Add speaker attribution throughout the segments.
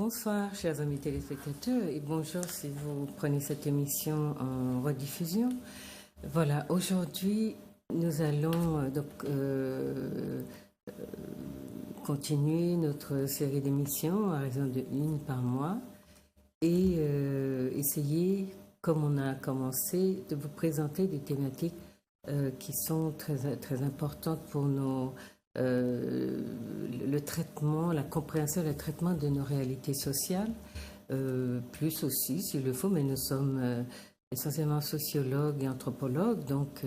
Speaker 1: Bonsoir, chers amis téléspectateurs, et bonjour si vous prenez cette émission en rediffusion. Voilà, aujourd'hui, nous allons continuer notre série d'émissions à raison de une par mois et essayer, comme on a commencé, de vous présenter des thématiques qui sont très importantes pour le traitement, la compréhension et le traitement de nos réalités sociales, plus aussi s'il le faut, mais nous sommes essentiellement sociologues et anthropologues, donc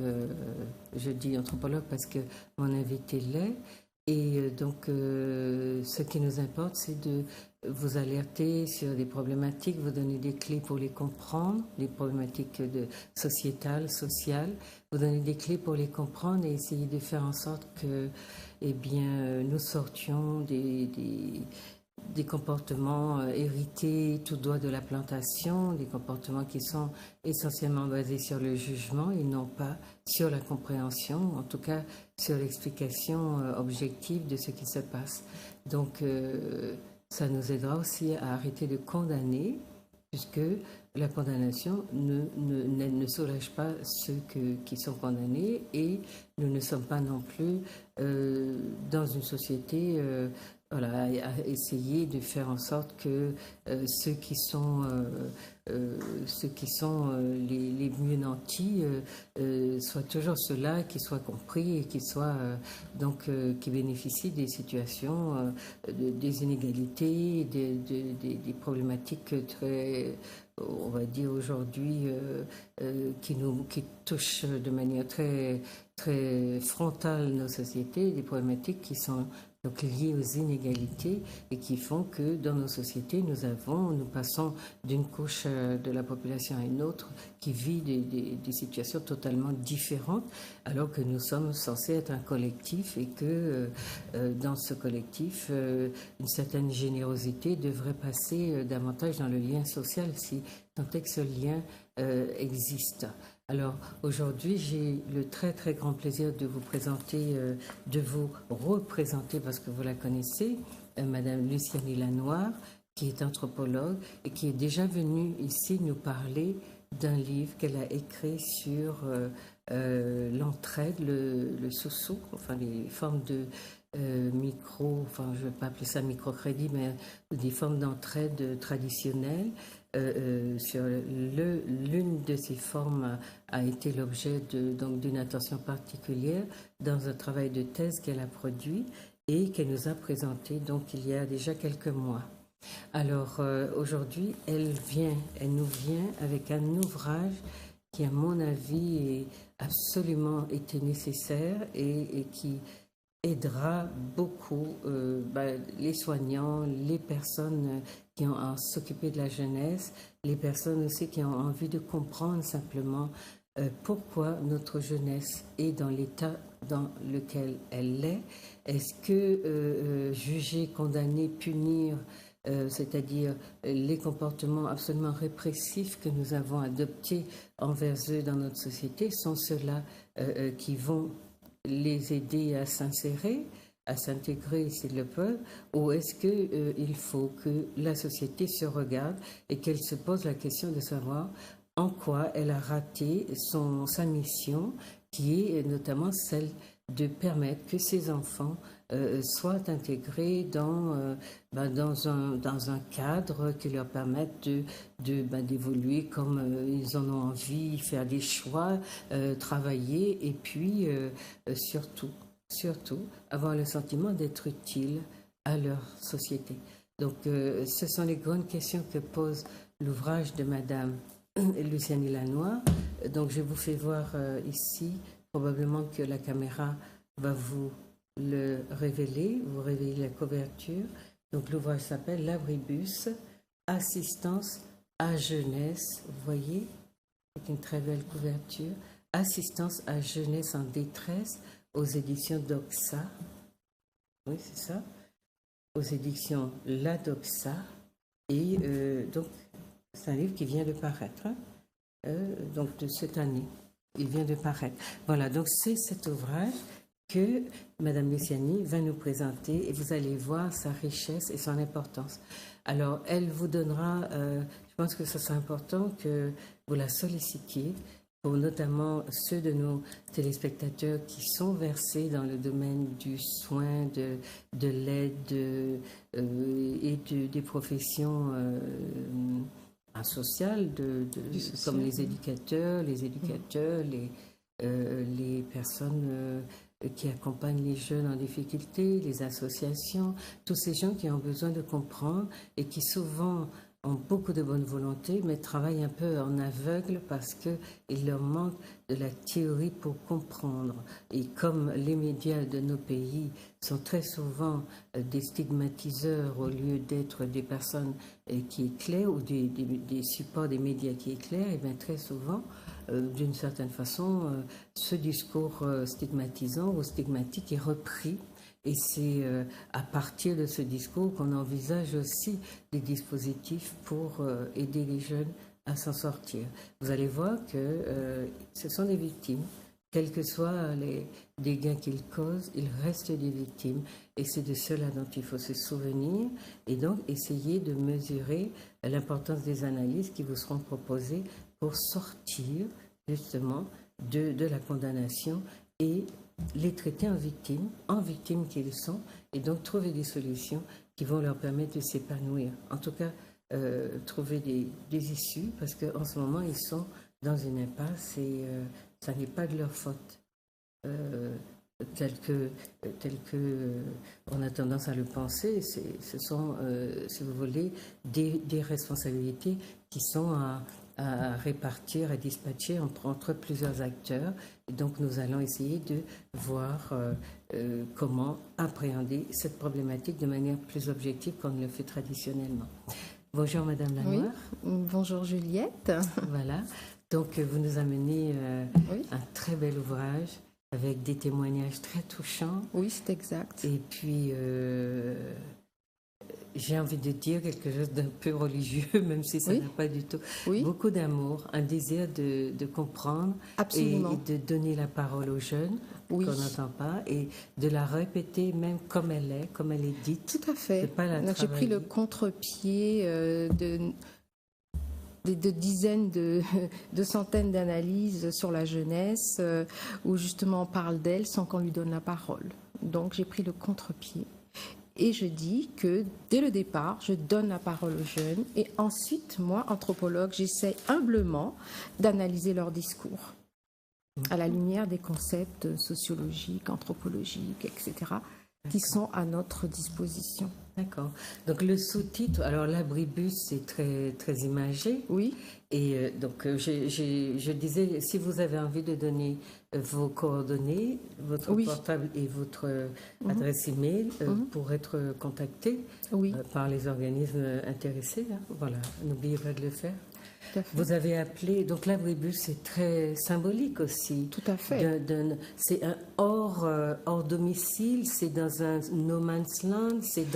Speaker 1: je dis anthropologue parce que mon invité l'est, et donc ce qui nous importe, c'est de vous alerter sur des problématiques, vous donner des clés pour les comprendre, les problématiques sociétales, vous donner des clés pour les comprendre et essayer de faire en sorte que nous sortions des comportements hérités tout droit de la plantation, des comportements qui sont essentiellement basés sur le jugement et non pas sur la compréhension, en tout cas sur l'explication objective de ce qui se passe. Donc, ça nous aidera aussi à arrêter de condamner, puisque la condamnation ne soulage pas ceux qui sont condamnés, et nous ne sommes pas non plus dans une société à essayer de faire en sorte que ceux qui sont les mieux nantis soient toujours ceux-là qui soient compris et qui qui bénéficient des situations, des inégalités, des problématiques très, on va dire aujourd'hui, qui touchent de manière très frontale nos sociétés, des problématiques qui sont donc liées aux inégalités et qui font que dans nos sociétés, nous passons d'une couche de la population à une autre qui vit des situations totalement différentes, alors que nous sommes censés être un collectif et que dans ce collectif, une certaine générosité devrait passer davantage dans le lien social, si tant est que ce lien existe. Alors aujourd'hui, j'ai le très grand plaisir de vous présenter, de vous représenter, parce que vous la connaissez, Madame Luciani Lanoir, qui est anthropologue et qui est déjà venue ici nous parler d'un livre qu'elle a écrit sur l'entraide, le sous-sous, enfin les formes de je ne vais pas appeler ça microcrédit, mais des formes d'entraide traditionnelles. Sur l'une de ces formes a été l'objet d'une attention particulière dans un travail de thèse qu'elle a produit et qu'elle nous a présenté donc il y a déjà quelques mois. Alors aujourd'hui, elle nous vient avec un ouvrage qui, à mon avis, a absolument été nécessaire et qui aidera beaucoup les soignants, les personnes qui ont à s'occuper de la jeunesse, les personnes aussi qui ont envie de comprendre simplement pourquoi notre jeunesse est dans l'état dans lequel elle est. Est-ce que juger, condamner, punir, c'est-à-dire les comportements absolument répressifs que nous avons adoptés envers eux dans notre société, sont ceux-là qui vont les aider à s'insérer, à s'intégrer s'ils le peuvent, ou est-ce qu'il faut que la société se regarde et qu'elle se pose la question de savoir en quoi elle a raté sa mission, qui est notamment celle de permettre que ces enfants soient intégrés dans un cadre qui leur permette d'évoluer comme ils en ont envie, faire des choix, travailler et puis surtout avoir le sentiment d'être utile à leur société. Donc ce sont les grandes questions que pose l'ouvrage de Madame Luciani Lanoir. Donc je vous fais voir ici, probablement que la caméra va vous le révéler, vous révéler la couverture. Donc l'ouvrage s'appelle L'Abribus, assistance à jeunesse, vous voyez, c'est une très belle couverture, assistance à jeunesse en détresse, aux éditions Doxa. Oui, c'est ça, aux éditions La Doxa. Et donc c'est un livre qui vient de paraître, donc de cette année. Il vient de paraître. Voilà, donc c'est cet ouvrage que Madame Luciani va nous présenter et vous allez voir sa richesse et son importance. Alors, elle vous donnera, je pense que ce sera important que vous la sollicitiez pour notamment ceux de nos téléspectateurs qui sont versés dans le domaine du soin, de l'aide et des professions sociales, comme les éducateurs, les personnes qui accompagnent les jeunes en difficulté, les associations, tous ces gens qui ont besoin de comprendre et qui souvent ont beaucoup de bonne volonté, mais travaillent un peu en aveugle parce qu'il leur manque de la théorie pour comprendre. Et comme les médias de nos pays sont très souvent des stigmatiseurs au lieu d'être des personnes qui éclairent ou des supports des médias qui éclairent, et bien très souvent, d'une certaine façon, ce discours stigmatisant ou stigmatique est repris. Et c'est à partir de ce discours qu'on envisage aussi des dispositifs pour aider les jeunes à s'en sortir. Vous allez voir que ce sont des victimes. Quels que soient les dégâts qu'ils causent, ils restent des victimes. Et c'est de cela dont il faut se souvenir et donc essayer de mesurer l'importance des analyses qui vous seront proposées pour sortir justement de la condamnation et les traiter en victimes qu'ils sont, et donc trouver des solutions qui vont leur permettre de s'épanouir. En tout cas, trouver des issues, parce qu'en ce moment, ils sont dans une impasse et ça n'est pas de leur faute. Tel que on a tendance à le penser, ce sont, si vous voulez, des responsabilités qui sont à répartir, à dispatcher entre plusieurs acteurs. Et donc, nous allons essayer de voir comment appréhender cette problématique de manière plus objective qu'on ne le fait traditionnellement. Bonjour, Madame Lanoir.
Speaker 2: Oui, bonjour Juliette.
Speaker 1: Voilà. Donc, vous nous amenez un très bel ouvrage avec des témoignages très touchants.
Speaker 2: Oui, c'est exact.
Speaker 1: Et puis, j'ai envie de dire quelque chose d'un peu religieux, même si ça n'a pas du tout. Oui. Beaucoup d'amour, un désir de comprendre.
Speaker 2: Absolument.
Speaker 1: Et de donner la parole aux jeunes qu'on n'entend pas et de la répéter même comme elle est dite.
Speaker 2: Tout à fait. J'ai pris le contre-pied de dizaines, de centaines d'analyses sur la jeunesse où justement on parle d'elle sans qu'on lui donne la parole. Donc j'ai pris le contre-pied. Et je dis que dès le départ, je donne la parole aux jeunes et ensuite, moi, anthropologue, j'essaie humblement d'analyser leur discours à la lumière des concepts sociologiques, anthropologiques, etc., qui sont à notre disposition.
Speaker 1: D'accord. Donc le sous-titre, alors l'abribus, c'est très, très imagé.
Speaker 2: Oui.
Speaker 1: Et donc je disais, si vous avez envie de donner vos coordonnées, votre portable et votre adresse email pour être contacté par les organismes intéressés, hein, voilà, n'oubliez pas de le faire. Vous avez appelé, donc l'abribus, c'est très symbolique aussi.
Speaker 2: Tout à fait.
Speaker 1: C'est un hors domicile, c'est dans un no man's land, c'est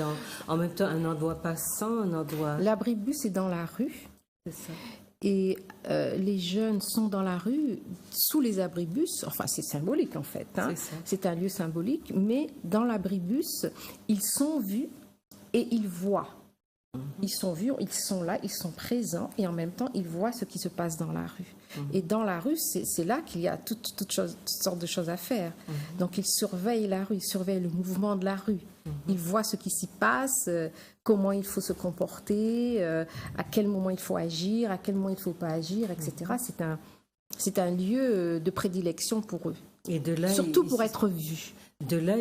Speaker 1: en même temps un endroit passant, un endroit...
Speaker 2: L'abribus est dans la rue.
Speaker 1: C'est ça.
Speaker 2: Et les jeunes sont dans la rue, sous les abribus, enfin c'est symbolique en fait, hein. C'est un lieu symbolique, mais dans l'abribus, ils sont vus et ils voient. Ils sont vus, ils sont là, ils sont présents et en même temps, ils voient ce qui se passe dans la rue. Et dans la rue, c'est là qu'il y a toutes sortes de choses à faire. Donc, ils surveillent la rue, ils surveillent le mouvement de la rue. Ils voient ce qui s'y passe, comment il faut se comporter, à quel moment il faut agir, à quel moment il ne faut pas agir, etc. C'est un lieu de prédilection pour eux.
Speaker 1: Et de là,
Speaker 2: surtout pour être vus.
Speaker 1: De là,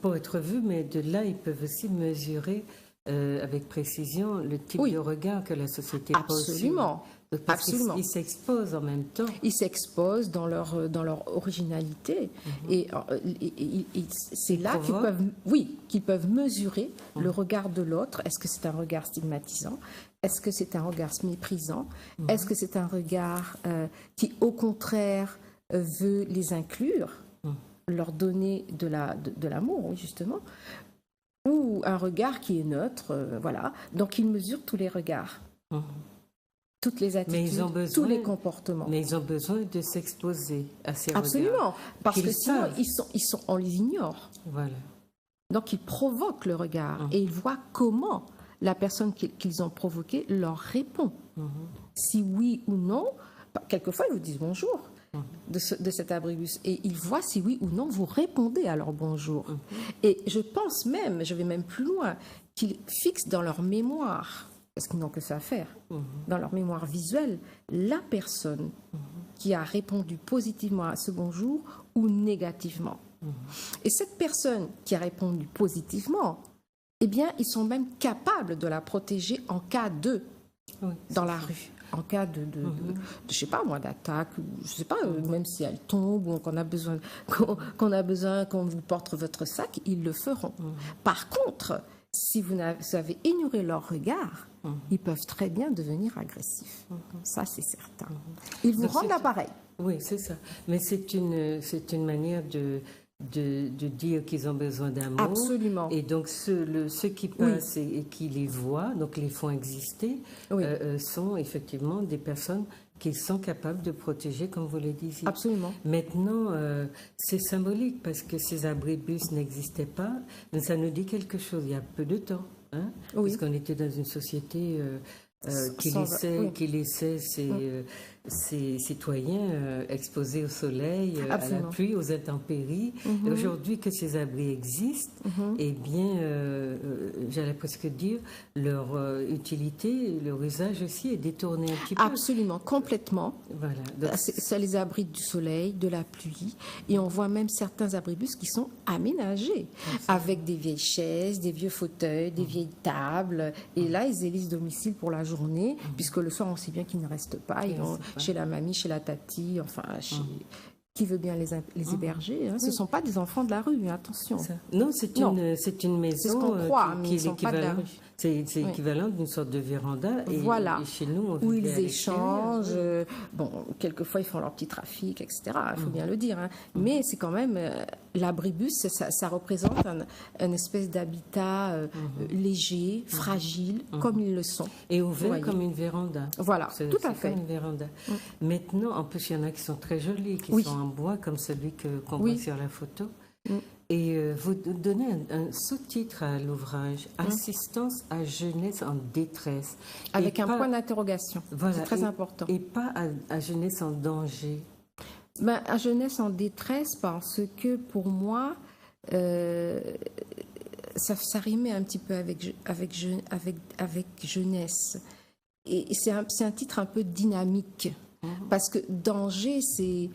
Speaker 1: pour être vus, mais de là, ils peuvent aussi mesurer avec précision le type de regard que la société pose.
Speaker 2: Absolument. Absolument.
Speaker 1: Ils s'exposent en même temps.
Speaker 2: Ils s'exposent dans leur originalité. Et c'est là qu'ils peuvent mesurer le regard de l'autre. Est-ce que c'est un regard stigmatisant? Est-ce que c'est un regard méprisant? Est-ce que c'est un regard qui, au contraire, veut les inclure, leur donner de l'amour, oui, justement, ou un regard qui est neutre, voilà. Donc, ils mesurent tous les regards. toutes les attitudes, tous les comportements.
Speaker 1: Mais ils ont besoin de s'exposer à ces
Speaker 2: Absolument,
Speaker 1: regards.
Speaker 2: Parce que sinon, on les ignore.
Speaker 1: Voilà.
Speaker 2: Donc, ils provoquent le regard et ils voient comment la personne qu'ils ont provoquée leur répond. Si oui ou non, quelquefois, ils vous disent bonjour de cet abribus et ils voient si oui ou non vous répondez à leur bonjour. Et je pense même, je vais même plus loin, qu'ils fixent dans leur mémoire, parce qu'ils n'ont que ça à faire, dans leur mémoire visuelle, la personne qui a répondu positivement à ce bonjour ou négativement. Et cette personne qui a répondu positivement, eh bien, ils sont même capables de la protéger en cas de, dans la rue, en cas de je sais pas moi, d'attaque, je sais pas, même si elle tombe ou qu'on a besoin qu'on vous porte votre sac, ils le feront. Par contre, si vous avez ignoré leur regard, ils peuvent très bien devenir agressifs. Ça, c'est certain. Ils vous rendent l'appareil.
Speaker 1: Oui, c'est ça. Mais c'est une manière de dire qu'ils ont besoin d'amour.
Speaker 2: Absolument.
Speaker 1: Et donc, ceux qui passent et qui les voient, donc les font exister, sont effectivement des personnes qu'ils sont capables de protéger, comme vous le disiez.
Speaker 2: Absolument.
Speaker 1: Maintenant, c'est symbolique parce que ces abribus n'existaient pas. Mais ça nous dit quelque chose il y a peu de temps. Hein, parce qu'on était dans une société qui laissait ses citoyens exposés au soleil, à la pluie, aux intempéries. Et aujourd'hui que ces abris existent, eh bien, j'allais presque dire, leur utilité, leur usage aussi est détourné un petit peu.
Speaker 2: Absolument, complètement.
Speaker 1: Voilà.
Speaker 2: Donc, ça les abrite du soleil, de la pluie, et on voit même certains abribus qui sont aménagés avec des vieilles chaises, des vieux fauteuils, des vieilles tables, et là ils élisent domicile pour la journée, puisque le soir on sait bien qu'ils ne restent pas, ils vont chez la mamie, chez la tati, enfin chez qui veut bien les héberger. Hein. Ce ne sont pas des enfants de la rue, attention.
Speaker 1: Non, c'est une maison
Speaker 2: c'est ce qu'on croit, mais ils ne sont pas de la rue.
Speaker 1: C'est équivalent d'une sorte de véranda. Et,
Speaker 2: voilà.
Speaker 1: Et chez nous,
Speaker 2: où ils échangent. Bon, quelquefois, ils font leur petit trafic, etc. Il faut bien le dire. Hein. Mais c'est quand même... l'abribus, ça représente un espèce d'habitat léger, fragile, comme ils le sont.
Speaker 1: Et ouvert comme une véranda.
Speaker 2: Voilà, tout à fait.
Speaker 1: Comme une véranda. Maintenant, en plus, il y en a qui sont très jolis, qui sont en bois, comme celui qu'on voit sur la photo. Et vous donnez un sous-titre à l'ouvrage, Assistance à jeunesse en détresse.
Speaker 2: Avec un point d'interrogation, c'est très important.
Speaker 1: Et pas à jeunesse en danger.
Speaker 2: Ben, à jeunesse en détresse, parce que pour moi, ça rimait un petit peu avec jeunesse. Et c'est un titre un peu dynamique, parce que danger, c'est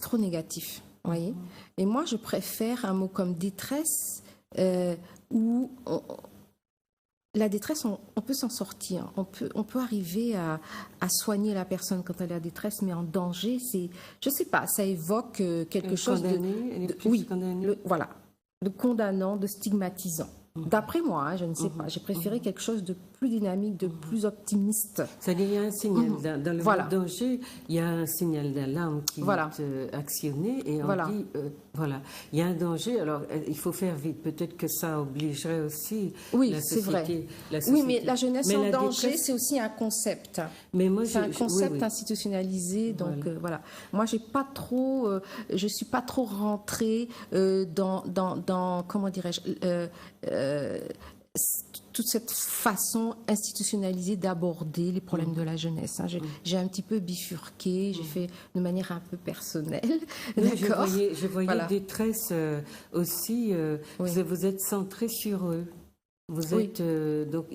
Speaker 2: trop négatif. Voyez. Et moi, je préfère un mot comme détresse, où la détresse, on peut s'en sortir. On peut arriver à soigner la personne quand elle est en détresse, mais en danger, je ne sais pas, ça évoque quelque chose voilà, de condamnant, de stigmatisant. D'après moi, je ne sais pas, j'ai préféré quelque chose de plus dynamique, de plus optimiste.
Speaker 1: C'est-à-dire qu'il y a un signal, dans le mot danger, il y a un signal d'alarme qui est actionné et on dit, il y a un danger, alors il faut faire vite. Peut-être que ça obligerait aussi la société.
Speaker 2: Oui, mais la jeunesse en danger, c'est aussi un concept. C'est un concept institutionnalisé, donc voilà. Moi, je suis pas trop rentrée dans comment dirais-je, toute cette façon institutionnalisée d'aborder les problèmes de la jeunesse. Hein. J'ai un petit peu bifurqué, j'ai fait de manière un peu personnelle. D'accord.
Speaker 1: Je voyais détresse aussi. Vous êtes centré sur eux. Vous êtes donc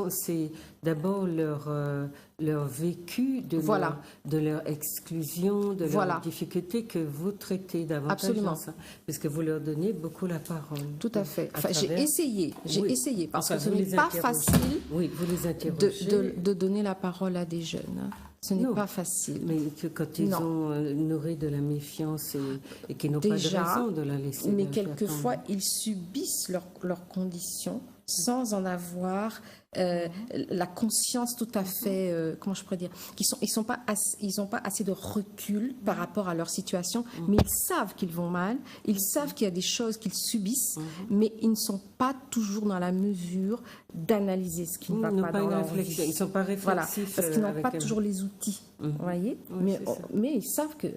Speaker 1: c'est d'abord leur vécu de leur exclusion, de leur difficulté que vous traitez davantage.
Speaker 2: Absolument.
Speaker 1: Ça, parce que vous leur donnez beaucoup la parole.
Speaker 2: Tout à fait. Enfin, j'ai essayé parce que ce n'est pas facile
Speaker 1: vous les
Speaker 2: de donner la parole à des jeunes. Hein. Ce n'est pas facile.
Speaker 1: Mais que quand ils ont nourri de la méfiance et qu'ils n'ont pas de raison de la laisser.
Speaker 2: Mais quelquefois, ils subissent leurs conditions sans en avoir la conscience tout à fait, comment je pourrais dire, ils n'ont pas assez de recul par rapport à leur situation, mais ils savent qu'ils vont mal, ils savent qu'il y a des choses qu'ils subissent, mais ils ne sont pas toujours dans la mesure d'analyser ce qui ne va pas dans leur vie.
Speaker 1: Ils ne sont pas réflexifs.
Speaker 2: Voilà, parce qu'ils n'ont pas toujours les outils, vous voyez, mais ils savent qu'il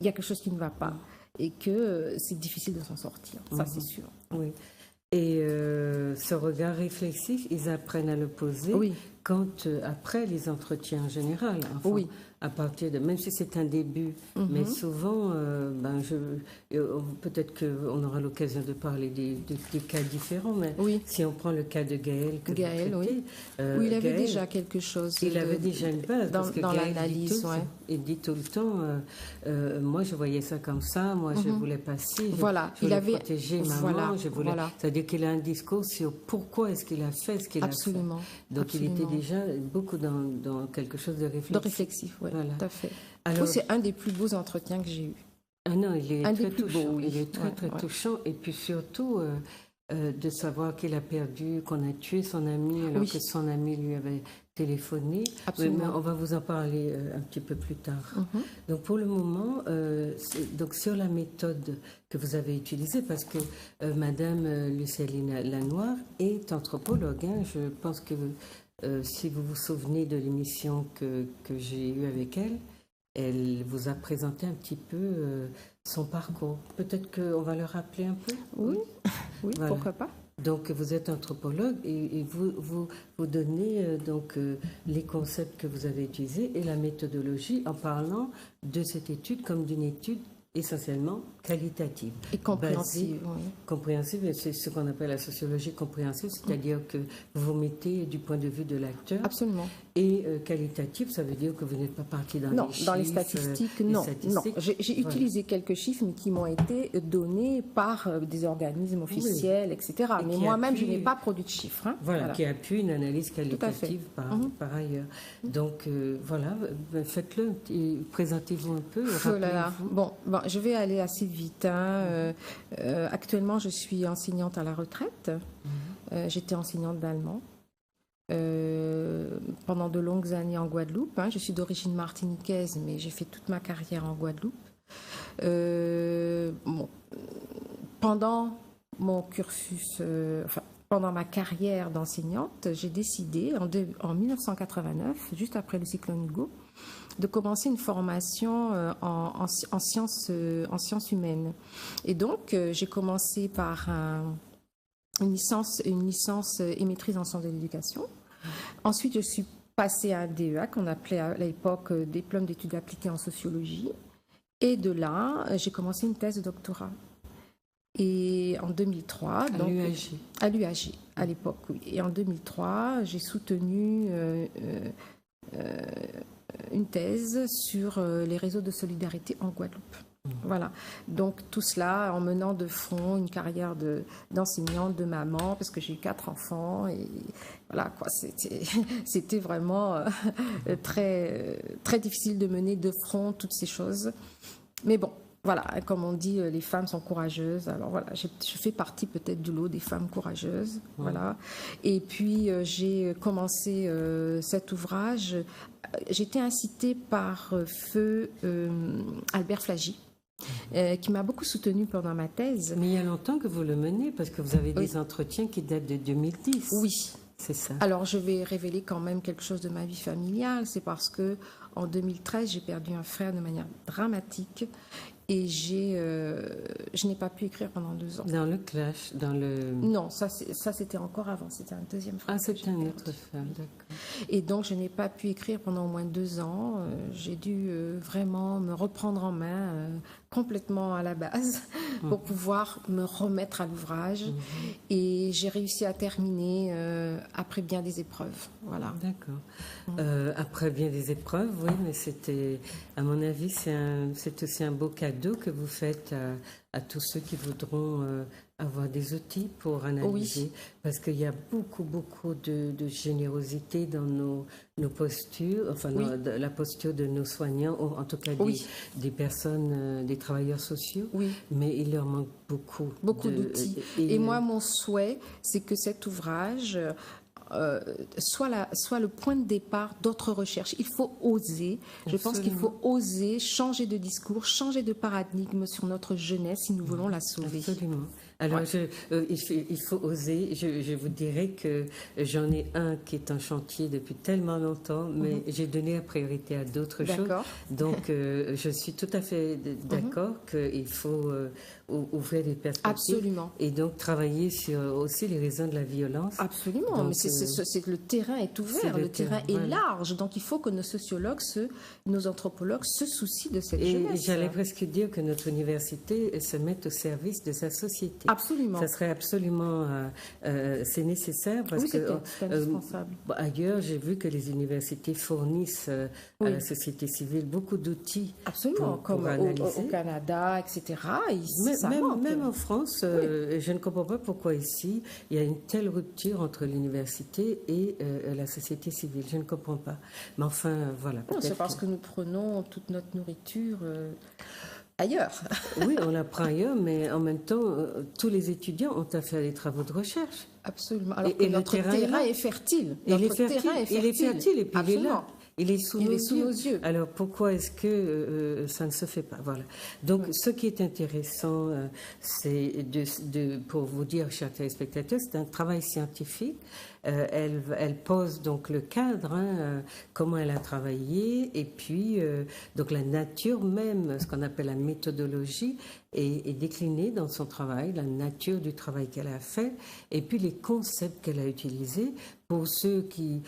Speaker 2: y a quelque chose qui ne va pas et que c'est difficile de s'en sortir, ça c'est sûr.
Speaker 1: Oui. Et ce regard réflexif, ils apprennent à le poser quand, après les entretiens en général, enfin, à partir de, même si c'est un début, mais souvent, peut-être qu'on aura l'occasion de parler des cas différents, mais si on prend le cas de Gaël,
Speaker 2: où il avait Gaël, déjà quelque chose.
Speaker 1: Il avait déjà une base,
Speaker 2: dans l'analyse.
Speaker 1: Il dit tout le temps, moi je voyais ça comme ça, moi je voulais pas ci, je voulais protéger maman, c'est-à-dire qu'il a un discours sur pourquoi est-ce qu'il a fait ce qu'il a fait. Donc il était déjà beaucoup dans quelque chose de réflexif.
Speaker 2: De réflexif, oui, tout à fait. Alors, c'est un des plus beaux entretiens que j'ai eu.
Speaker 1: Ah non, il est très touchant. Il est très touchant. Et puis surtout, de savoir qu'il a perdu, qu'on a tué son ami alors que son ami lui avait téléphoné.
Speaker 2: Absolument.
Speaker 1: Mais on va vous en parler un petit peu plus tard. Donc pour le moment, donc sur la méthode que vous avez utilisée, parce que Madame Lucéline Lanoir est anthropologue. Je pense que si vous vous souvenez de l'émission que j'ai eue avec elle, elle vous a présenté un petit peu son parcours. Peut-être qu'on va le rappeler un peu.
Speaker 2: Oui, voilà. Pourquoi pas.
Speaker 1: Donc vous êtes anthropologue et vous donnez les concepts que vous avez utilisés et la méthodologie en parlant de cette étude comme d'une étude essentiellement qualitative.
Speaker 2: Et compréhensive.
Speaker 1: Compréhensive, c'est ce qu'on appelle la sociologie compréhensive, c'est-à-dire que vous vous mettez du point de vue de l'acteur.
Speaker 2: Absolument.
Speaker 1: Et qualitative, ça veut dire que vous n'êtes pas parti dans les chiffres.
Speaker 2: Non, dans les statistiques, non. J'ai utilisé quelques chiffres, mais qui m'ont été donnés par des organismes officiels, etc. Mais moi-même, je n'ai pas produit de chiffres.
Speaker 1: Voilà, qui appuie une analyse qualitative par ailleurs. Donc, faites-le, présentez-vous un peu.
Speaker 2: Bon, je vais aller assez vite. Actuellement, je suis enseignante à la retraite. J'étais enseignante d'allemand pendant de longues années en Guadeloupe. Je suis d'origine martiniquaise, mais j'ai fait toute ma carrière en Guadeloupe. Pendant mon cursus, pendant ma carrière d'enseignante, j'ai décidé en 1989, juste après le cyclone Hugo, de commencer une formation en sciences humaines. Et donc, j'ai commencé par une licence et maîtrise en sciences de l'éducation. Ensuite, je suis passée à un DEA qu'on appelait à l'époque diplôme d'études appliquées en sociologie. Et de là, j'ai commencé une thèse de doctorat. Et en 2003... À l'UAG, à l'époque, oui. Et en 2003, j'ai soutenu une thèse sur les réseaux de solidarité en Guadeloupe. Voilà. Donc tout cela en menant de front une carrière d'enseignante, de maman, parce que j'ai eu 4 enfants et voilà quoi. C'était vraiment très très difficile de mener de front toutes ces choses. Mais bon, voilà, comme on dit, les femmes sont courageuses. Alors voilà, je fais partie peut-être du lot des femmes courageuses. Voilà. Et puis j'ai commencé cet ouvrage. J'ai été incitée par feu Albert Flagy, qui m'a beaucoup soutenue pendant ma thèse.
Speaker 1: Mais il y a longtemps que vous le menez, parce que vous avez des entretiens qui datent de 2010.
Speaker 2: Oui.
Speaker 1: C'est ça.
Speaker 2: Alors, je vais révéler quand même quelque chose de ma vie familiale. C'est parce que en 2013, j'ai perdu un frère de manière dramatique. Et je n'ai pas pu écrire pendant 2 ans.
Speaker 1: Dans le clash, dans le...
Speaker 2: Non, ça c'était encore avant, c'était un deuxième frère.
Speaker 1: Ah, c'était un autre frère, d'accord.
Speaker 2: Et donc, je n'ai pas pu écrire pendant au moins 2 ans. J'ai dû vraiment me reprendre en main complètement à la base pour pouvoir me remettre à l'ouvrage. Et j'ai réussi à terminer après bien des épreuves. Voilà.
Speaker 1: D'accord. Après bien des épreuves, oui, mais c'était, à mon avis, c'est aussi un beau cadeau que vous faites à tous ceux qui voudront avoir des outils pour analyser, parce qu'il y a beaucoup de générosité dans nos postures, enfin dans la posture de nos soignants, ou en tout cas des personnes, des travailleurs sociaux, mais il leur manque beaucoup
Speaker 2: d'outils. Et moi, mon souhait, c'est que cet ouvrage soit le point de départ d'autres recherches. Il faut oser. Je pense qu'il faut oser changer de discours, changer de paradigme sur notre jeunesse si nous voulons la sauver.
Speaker 1: Absolument. Alors, il faut oser. Je vous dirais que j'en ai un qui est en chantier depuis tellement longtemps, mais j'ai donné la priorité à d'autres choses. Donc, je suis tout à fait d'accord qu'il faut ouvrir des perspectives.
Speaker 2: Absolument.
Speaker 1: Et donc, travailler sur aussi les raisons de la violence.
Speaker 2: Absolument. Donc, mais le terrain est ouvert, le terrain est large. Donc, il faut que nos sociologues, nos anthropologues se soucient de cette jeunesse.
Speaker 1: Et j'allais presque dire que notre université se mette au service de sa société.
Speaker 2: Absolument.
Speaker 1: Ça serait absolument... c'est nécessaire parce que
Speaker 2: c'est indispensable.
Speaker 1: Ailleurs, j'ai vu que les universités fournissent à la société civile beaucoup d'outils.
Speaker 2: Absolument, comme au Canada, etc.
Speaker 1: Même en France, je ne comprends pas pourquoi ici, il y a une telle rupture entre l'université et la société civile. Je ne comprends pas. Mais enfin, voilà.
Speaker 2: Non, c'est parce que nous prenons toute notre nourriture... ailleurs.
Speaker 1: Oui, on l'apprend ailleurs, mais en même temps, tous les étudiants ont à faire des travaux de recherche.
Speaker 2: Absolument. Alors que notre terrain est fertile.
Speaker 1: Il est fertile et puis il est là. Il est sous
Speaker 2: nos yeux.
Speaker 1: Alors pourquoi est-ce que ça ne se fait pas? Voilà. Donc ce qui est intéressant, c'est pour vous dire, chers téléspectateurs, c'est un travail scientifique. Elle pose donc le cadre, comment elle a travaillé, et puis donc la nature même, ce qu'on appelle la méthodologie, est déclinée dans son travail, la nature du travail qu'elle a fait, et puis les concepts qu'elle a utilisés. Pour ceux qui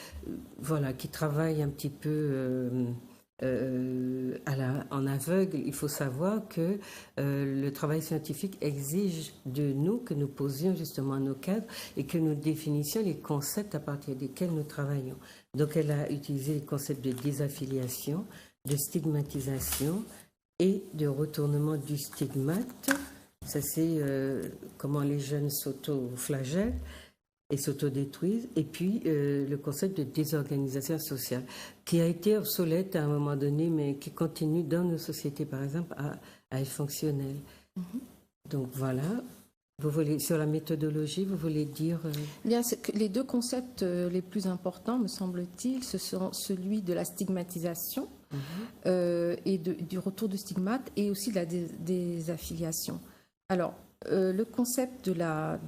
Speaker 1: travaillent un petit peu en aveugle, il faut savoir que le travail scientifique exige de nous que nous posions justement nos cadres et que nous définissions les concepts à partir desquels nous travaillons. Donc elle a utilisé les concepts de désaffiliation, de stigmatisation et de retournement du stigmate. Ça, c'est comment les jeunes s'auto-flagellent et s'autodétruisent, et puis le concept de désorganisation sociale, qui a été obsolète à un moment donné, mais qui continue dans nos sociétés, par exemple, à être fonctionnel. Donc voilà. Vous voulez, sur la méthodologie, vous voulez dire...
Speaker 2: Bien, les deux concepts les plus importants, me semble-t-il, ce sont celui de la stigmatisation et du retour du stigmate, et aussi de la désaffiliation. Alors, le concept de la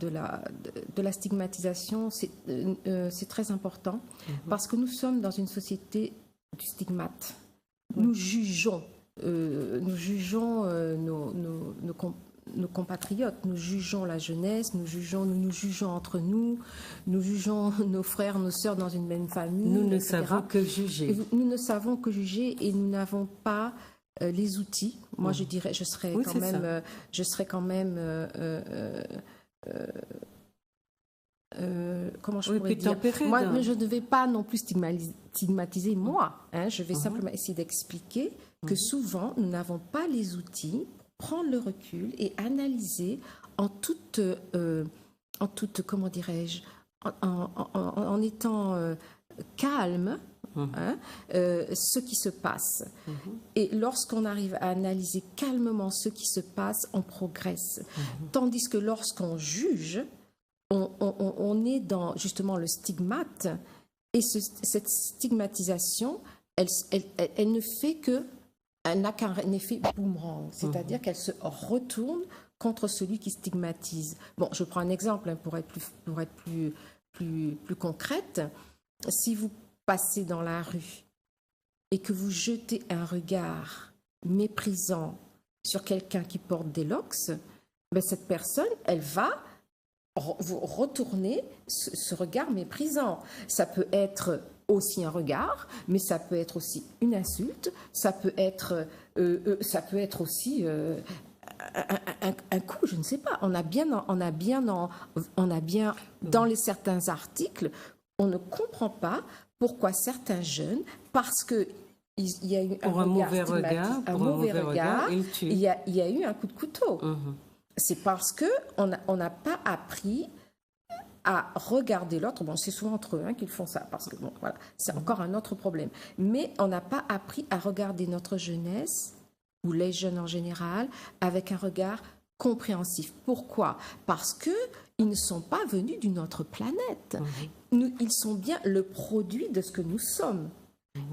Speaker 2: stigmatisation, c'est très important parce que nous sommes dans une société du stigmate. Nous jugeons, nos compatriotes, nous jugeons la jeunesse, nous nous jugeons entre nous, nous jugeons nos frères, nos sœurs dans une même famille.
Speaker 1: Nous ne savons que juger.
Speaker 2: Nous ne savons que juger et nous n'avons pas les outils. Moi, je dirais, je serais quand même comment je pourrais dire. Moi, je ne vais pas non plus stigmatiser moi. Je vais simplement essayer d'expliquer que souvent, nous n'avons pas les outils pour prendre le recul et analyser en toute comment dirais-je, en étant calme, ce qui se passe. Et lorsqu'on arrive à analyser calmement ce qui se passe, on progresse. Tandis que lorsqu'on juge, on est dans justement le stigmate, et cette stigmatisation, elle ne fait que, elle n'a qu'un effet boomerang, c'est-à-dire qu'elle se retourne contre celui qui stigmatise. Bon, je prends un exemple pour être plus concrète. Si vous passez dans la rue et que vous jetez un regard méprisant sur quelqu'un qui porte des locks, ben cette personne, elle va vous retourner ce regard méprisant. Ça peut être aussi un regard, mais ça peut être aussi une insulte, ça peut être aussi un coup, je ne sais pas. On a bien dans certains articles, on ne comprend pas pourquoi certains jeunes, parce que il y a eu un mauvais regard, il y a eu un coup de couteau. C'est parce qu'on n'a pas appris à regarder l'autre. Bon, c'est souvent entre eux qu'ils font ça, parce que bon, voilà, c'est encore un autre problème. Mais on n'a pas appris à regarder notre jeunesse, ou les jeunes en général, avec un regard compréhensif. Pourquoi? Parce qu'ils ne sont pas venus d'une autre planète. Ils sont bien le produit de ce que nous sommes.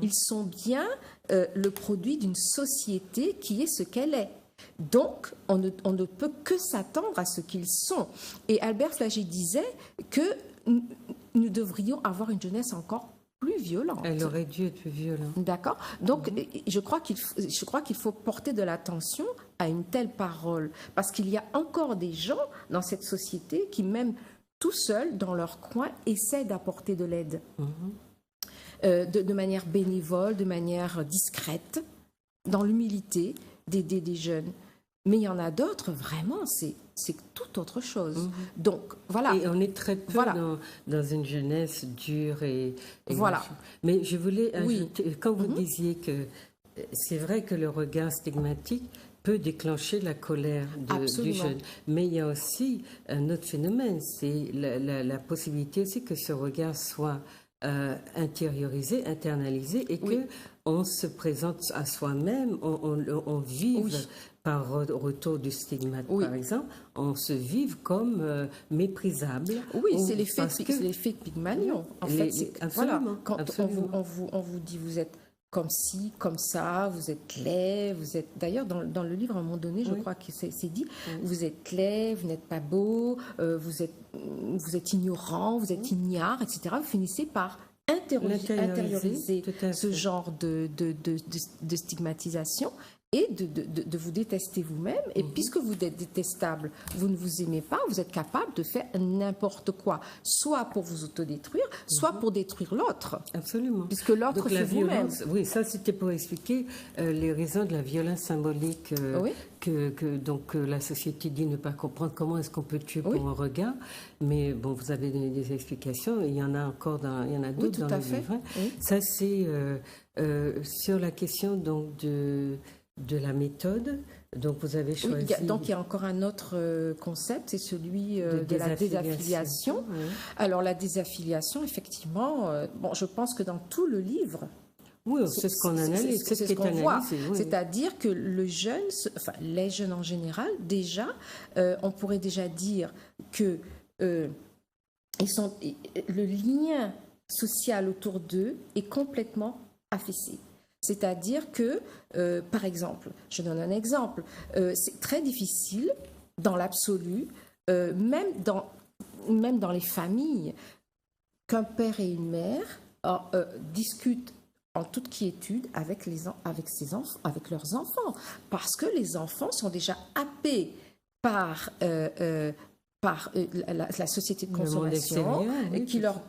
Speaker 2: Ils sont bien le produit d'une société qui est ce qu'elle est. Donc, on ne peut que s'attendre à ce qu'ils sont. Et Albert Flagey disait que nous devrions avoir une jeunesse encore plus violente.
Speaker 1: Elle aurait dû être plus violente.
Speaker 2: D'accord. Donc, je crois qu'il faut porter de l'attention à une telle parole. Parce qu'il y a encore des gens dans cette société qui, même tout seuls, dans leur coin, essaient d'apporter de l'aide. De manière bénévole, de manière discrète, dans l'humilité, d'aider des jeunes. Mais il y en a d'autres, vraiment, c'est tout autre chose. Donc, voilà.
Speaker 1: Et on est très peu dans une jeunesse dure et
Speaker 2: voilà.
Speaker 1: Mais je voulais ajouter, quand vous disiez que c'est vrai que le regard stigmatique peut déclencher la colère du jeune. Mais il y a aussi un autre phénomène, c'est la possibilité aussi que ce regard soit intériorisé, internalisé, et que on se présente à soi-même, on vive par retour du stigmate, par exemple, on se vive comme méprisable.
Speaker 2: Oui, c'est l'effet Pygmalion. En fait,
Speaker 1: absolument.
Speaker 2: Quand
Speaker 1: absolument.
Speaker 2: On vous dit vous êtes comme ci, comme ça, vous êtes laid, vous êtes... D'ailleurs, dans le livre, à un moment donné, je crois que c'est dit, vous êtes laid, vous n'êtes pas beau, vous êtes ignorant, vous êtes ignare, etc. Vous finissez par intérioriser ce genre de stigmatisation et de vous détester vous-même. Et puisque vous êtes détestable, vous ne vous aimez pas, vous êtes capable de faire n'importe quoi, soit pour vous autodétruire, soit pour détruire l'autre.
Speaker 1: Absolument.
Speaker 2: Puisque l'autre, c'est vous-même.
Speaker 1: Oui, ça c'était pour expliquer les raisons de la violence symbolique que la société dit ne pas comprendre. Comment est-ce qu'on peut tuer pour un regard? Mais bon, vous avez donné des explications. Il y en a encore il y en a d'autres dans le livre. Ça, c'est sur la question donc de la méthode. Donc vous avez choisi...
Speaker 2: il y a encore un autre concept, c'est celui de la désaffiliation. Alors la désaffiliation, effectivement, je pense que dans tout le livre...
Speaker 1: Oui, c'est ce qu'on analyse,
Speaker 2: c'est ce qu'on voit. C'est-à-dire que les jeunes en général, déjà, on pourrait déjà dire que le lien social autour d'eux est complètement affaissé. C'est-à-dire que, par exemple, je donne un exemple, c'est très difficile dans l'absolu, même dans les familles, qu'un père et une mère discutent en toute quiétude avec leurs enfants, parce que les enfants sont déjà happés par la société de consommation qui leur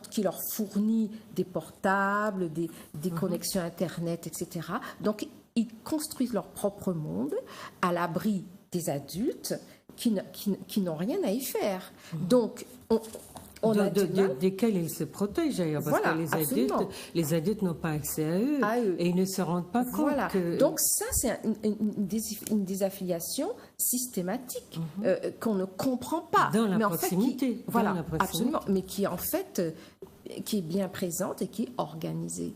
Speaker 2: fournit des portables, des connexions Internet, etc. Donc, ils construisent leur propre monde à l'abri des adultes qui n'ont rien à y faire. Donc,
Speaker 1: desquels ils se protègent d'ailleurs, parce que les adultes n'ont pas accès à eux et ils ne se rendent pas compte que...
Speaker 2: Donc ça, c'est une désaffiliation systématique qu'on ne comprend pas.
Speaker 1: Dans la proximité.
Speaker 2: Absolument, mais qui en fait... qui est bien présente et qui est organisée.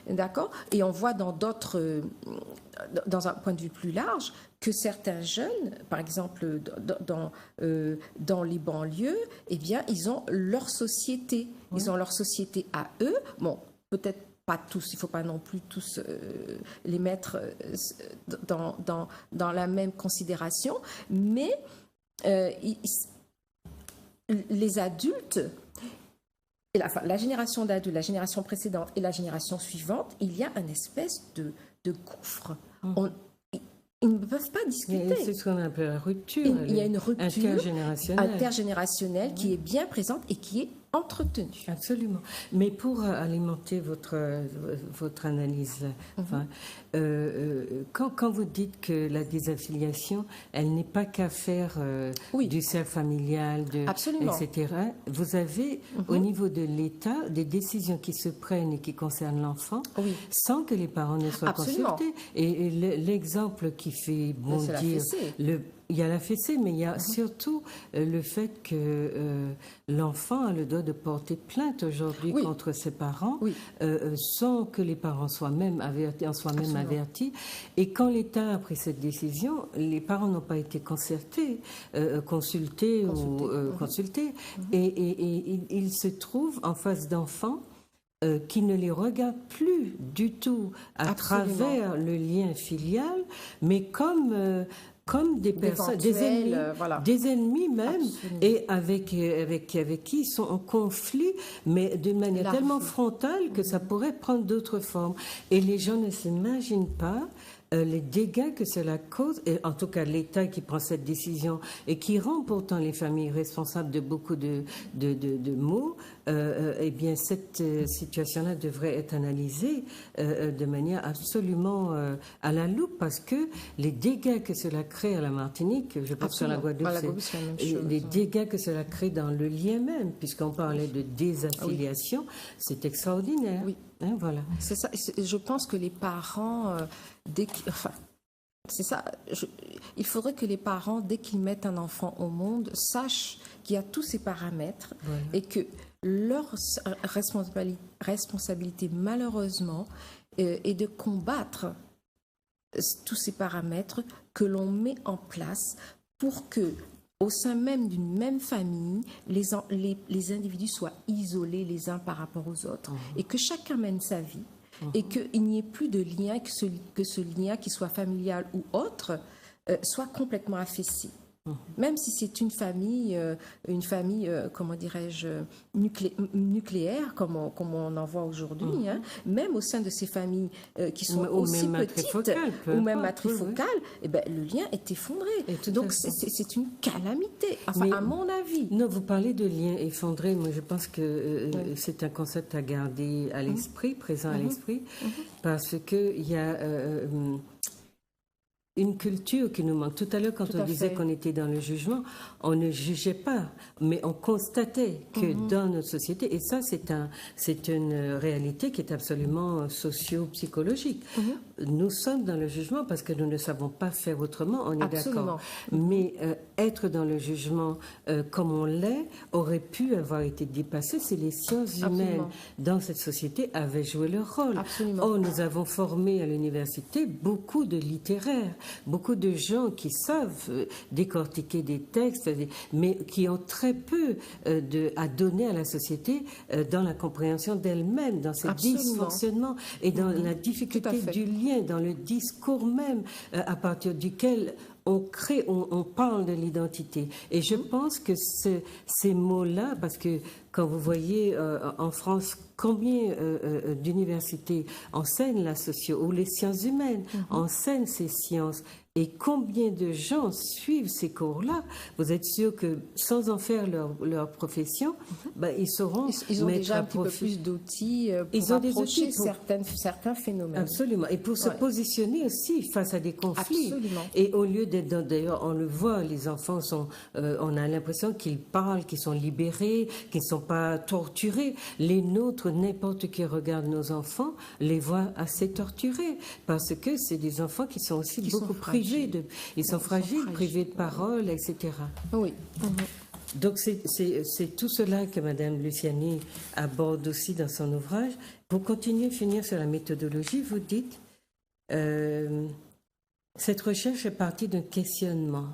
Speaker 2: D'accord? Et on voit dans un point de vue plus large, que certains jeunes, par exemple dans les banlieues, eh bien, ils ont leur société. Ils ont leur société à eux. Bon, peut-être pas tous, il ne faut pas non plus tous les mettre dans la même considération, mais les adultes... la génération d'adultes, la génération précédente et la génération suivante, il y a une espèce de gouffre. Ils ne peuvent pas discuter.
Speaker 1: C'est ce qu'on appelle la rupture.
Speaker 2: Il y a une rupture
Speaker 1: intergénérationnelle
Speaker 2: qui est bien présente et qui est entretenue.
Speaker 1: Absolument. Mais pour alimenter votre analyse, quand vous dites que la désaffiliation, elle n'est pas qu'affaire du cercle familial, etc., vous avez au niveau de l'État des décisions qui se prennent et qui concernent l'enfant sans que les parents ne soient consultés. Et l'exemple qui fait bondir il y a la fessée, mais il y a surtout le fait que l'enfant a le droit de porter plainte aujourd'hui contre ses parents, sans que les parents soient même avertis. Et quand l'État a pris cette décision, les parents n'ont pas été consultés. Et ils se trouvent en face d'enfants qui ne les regardent plus du tout à travers le lien filial, mais comme des personnes, des ennemis même, et avec qui ils sont en conflit, mais d'une manière tellement frontale que ça pourrait prendre d'autres formes. Et les gens ne s'imaginent pas les dégâts que cela cause, et en tout cas l'État qui prend cette décision et qui rend pourtant les familles responsables de beaucoup de maux, eh bien cette situation-là devrait être analysée de manière absolument à la loupe, parce que les dégâts que cela crée à la Martinique, je pense que la Guadeloupe, les dégâts que cela crée dans le lien même, puisqu'on parlait de désaffiliation, c'est extraordinaire.
Speaker 2: Oui.
Speaker 1: Hein, voilà.
Speaker 2: C'est ça. Je pense que les parents, c'est ça. Il faudrait que les parents, dès qu'ils mettent un enfant au monde, sachent qu'il y a tous ces paramètres et que leur responsabilité, malheureusement, est de combattre tous ces paramètres que l'on met en place pour que, au sein même d'une même famille, les individus soient isolés les uns par rapport aux autres et que chacun mène sa vie et qu'il n'y ait plus de lien, que ce lien, qu'il soit familial ou autre, soit complètement affaissé. Même si c'est une famille, comment dirais-je, nucléaire, comme on en voit aujourd'hui, même au sein de ces familles qui sont aussi petites, ou même matrifocales, le lien est effondré. Donc c'est une calamité, à mon avis.
Speaker 1: Non, vous parlez de lien effondré, moi je pense que c'est un concept à garder à l'esprit, présent à l'esprit, parce qu'il y a une culture qui nous manque. Tout à l'heure, quand on disait qu'on était dans le jugement, on ne jugeait pas, mais on constatait que dans notre société, et ça c'est une réalité qui est absolument socio-psychologique. Nous sommes dans le jugement parce que nous ne savons pas faire autrement, on est d'accord. Mais être dans le jugement comme on l'est aurait pu avoir été dépassé si les sciences humaines dans cette société avaient joué leur rôle. Or, nous avons formé à l'université beaucoup de littéraires, beaucoup de gens qui savent décortiquer des textes, mais qui ont très peu à donner à la société dans la compréhension d'elle-même, dans ses dysfonctionnements et dans la difficulté du lien, dans le discours même à partir duquel on crée, on parle de l'identité. Et je pense que ces mots-là, parce que quand vous voyez en France combien d'universités enseignent la socio ou les sciences humaines, enseignent ces sciences, et combien de gens suivent ces cours-là, vous êtes sûr que sans en faire leur profession, ils sauront
Speaker 2: ils ont déjà un petit peu plus d'outils pour approcher certains phénomènes.
Speaker 1: Absolument. Et pour se positionner aussi face à des conflits.
Speaker 2: Absolument.
Speaker 1: Et au lieu d'être d'ailleurs, on le voit, les enfants on a l'impression qu'ils parlent, qu'ils sont libérés, qu'ils ne sont pas torturés. Les nôtres, n'importe qui regarde nos enfants, les voit assez torturés, parce que c'est des enfants qui sont aussi beaucoup privés. Ils sont fragiles, privés de parole, etc.
Speaker 2: Oui.
Speaker 1: Donc c'est tout cela que Madame Luciani aborde aussi dans son ouvrage. Pour continuer, finir sur la méthodologie, vous dites cette recherche est partie d'un questionnement.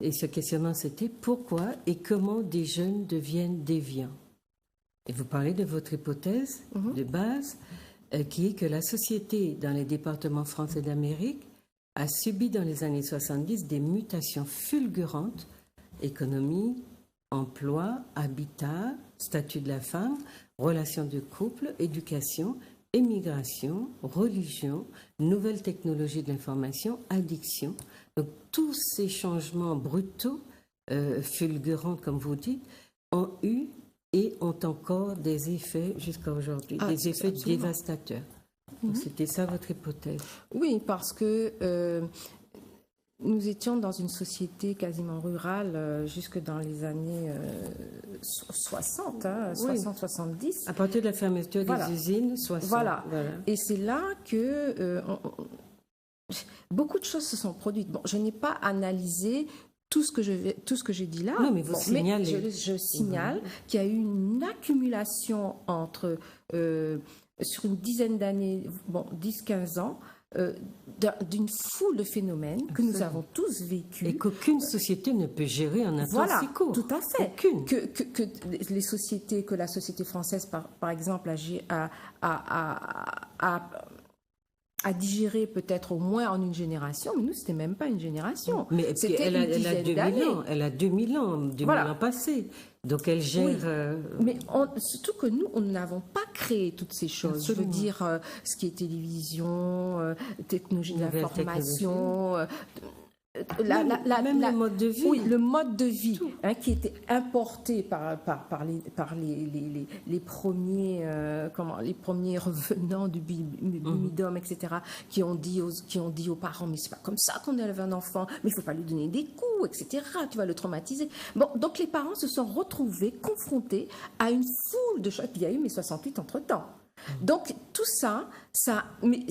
Speaker 1: Et ce questionnement, c'était pourquoi et comment des jeunes deviennent déviants. Et vous parlez de votre hypothèse de base, qui est que la société dans les départements français d'Amérique a subi dans les années 70 des mutations fulgurantes, économie, emploi, habitat, statut de la femme, relations de couple, éducation, émigration, religion, nouvelles technologies de l'information, addiction. Donc tous ces changements brutaux, fulgurants comme vous dites, ont eu et ont encore des effets jusqu'à aujourd'hui, des effets dévastateurs. C'était ça votre hypothèse?
Speaker 2: Oui, parce que nous étions dans une société quasiment rurale jusque dans les années 60, 60-70.
Speaker 1: À partir de la fermeture des usines, 60.
Speaker 2: Voilà. Et c'est là que beaucoup de choses se sont produites. Bon, je n'ai pas analysé tout ce que j'ai dit là.
Speaker 1: Non, mais vous signalez.
Speaker 2: Mais je signale qu'il y a eu une accumulation sur une dizaine d'années, 10-15 ans, d'une foule de phénomènes que nous avons tous vécus.
Speaker 1: Et qu'aucune société ne peut gérer en un temps si court.
Speaker 2: Tout à fait.
Speaker 1: Aucune.
Speaker 2: Que les sociétés, que la société française, par exemple, a digéré peut-être au moins en une génération, mais nous, c'était même pas une génération.
Speaker 1: Mais elle a 2000 ans passés. Donc elle gère...
Speaker 2: Oui. Mais surtout que nous, nous n'avons pas créé toutes ces choses. Absolument. Je veux dire, ce qui est télévision, technologie de l'information...
Speaker 1: Même le mode de vie.
Speaker 2: Oui, le mode de vie qui était importé par les premiers les premiers revenants du bimidum, etc., qui ont dit aux parents, mais c'est pas comme ça qu'on élève un enfant, mais il faut pas lui donner des coups, etc., tu vas le traumatiser. Bon, donc les parents se sont retrouvés confrontés à une foule de choses. Puis il y a eu mai 68 entre-temps. Donc tout ça mais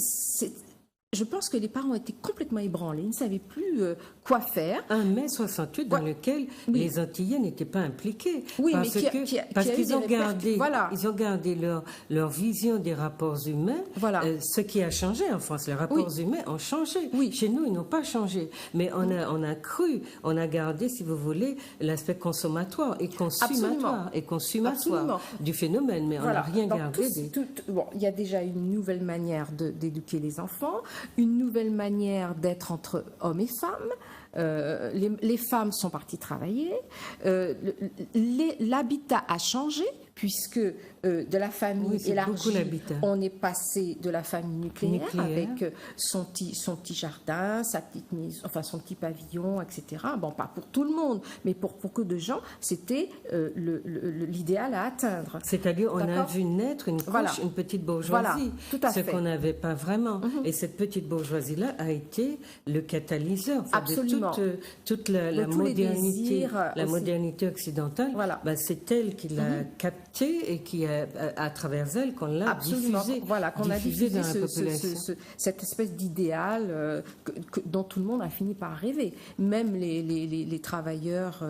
Speaker 2: je pense que les parents étaient complètement ébranlés, ils ne savaient plus quoi faire.
Speaker 1: Un mai 68 dans lequel les Antillais n'étaient pas impliqués.
Speaker 2: Oui,
Speaker 1: parce qu'ils ont gardé leur vision des rapports humains. Voilà. Ce qui a changé en France, les rapports humains ont changé. Oui. Chez nous, ils n'ont pas changé. Mais on a gardé, si vous voulez, l'aspect consommatoire et consumatoire du phénomène. Mais on n'a rien gardé.
Speaker 2: Il y a déjà une nouvelle manière d'éduquer les enfants, une nouvelle manière d'être entre hommes et femmes. Les femmes sont parties travailler. L'habitat a changé puisque de la famille élargie, on est passé de la famille nucléaire. Avec son petit jardin, sa petite maison, enfin son petit pavillon, etc. Bon, pas pour tout le monde, mais pour beaucoup de gens, c'était l'idéal à atteindre.
Speaker 1: C'est-à-dire, on a vu naître une petite bourgeoisie, ce qu'on n'avait pas vraiment. Et cette petite bourgeoisie-là a été le catalyseur de toute la modernité, modernité occidentale. C'est elle qui l'a captée et qui à travers elle qu'on l'a diffusée.
Speaker 2: Voilà, qu'on a diffusé dans la population. Cette espèce d'idéal dont tout le monde a fini par rêver. Même les travailleurs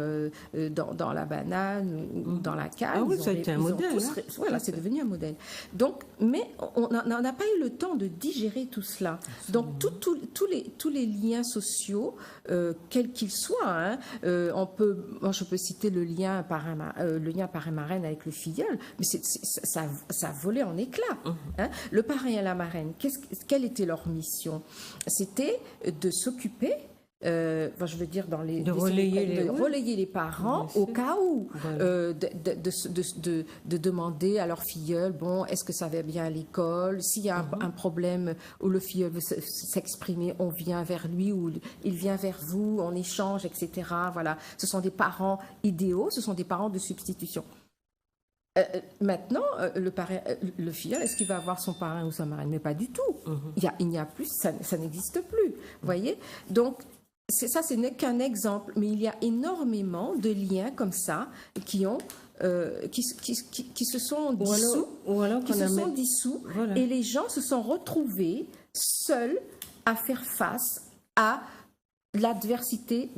Speaker 2: dans la banane ou dans la canne.
Speaker 1: Ah oui, ça a été un modèle.
Speaker 2: Voilà, c'est devenu un modèle. Donc, mais on n'a pas eu le temps de digérer tout cela. Absolument. Donc, tous les liens sociaux, quels qu'ils soient, moi je peux citer le lien parrain-marraine avec le filleul, mais ça volait en éclats. Le parrain et la marraine, quelle était leur mission? C'était de s'occuper, je veux dire, de relayer les parents au cas où, de demander à leur filleul, est-ce que ça va bien à l'école? S'il y a un problème où le filleul veut s'exprimer, on vient vers lui ou il vient vers vous, on échange, etc. Voilà, ce sont des parents idéaux, ce sont des parents de substitution. Maintenant, le filleul, est-ce qu'il va avoir son parrain ou sa marraine? Mais pas du tout. Il n'y a plus, ça n'existe plus. Vous voyez? Donc, c'est qu'un exemple, mais il y a énormément de liens comme ça qui se sont dissous, et les gens se sont retrouvés seuls à faire face à l'adversité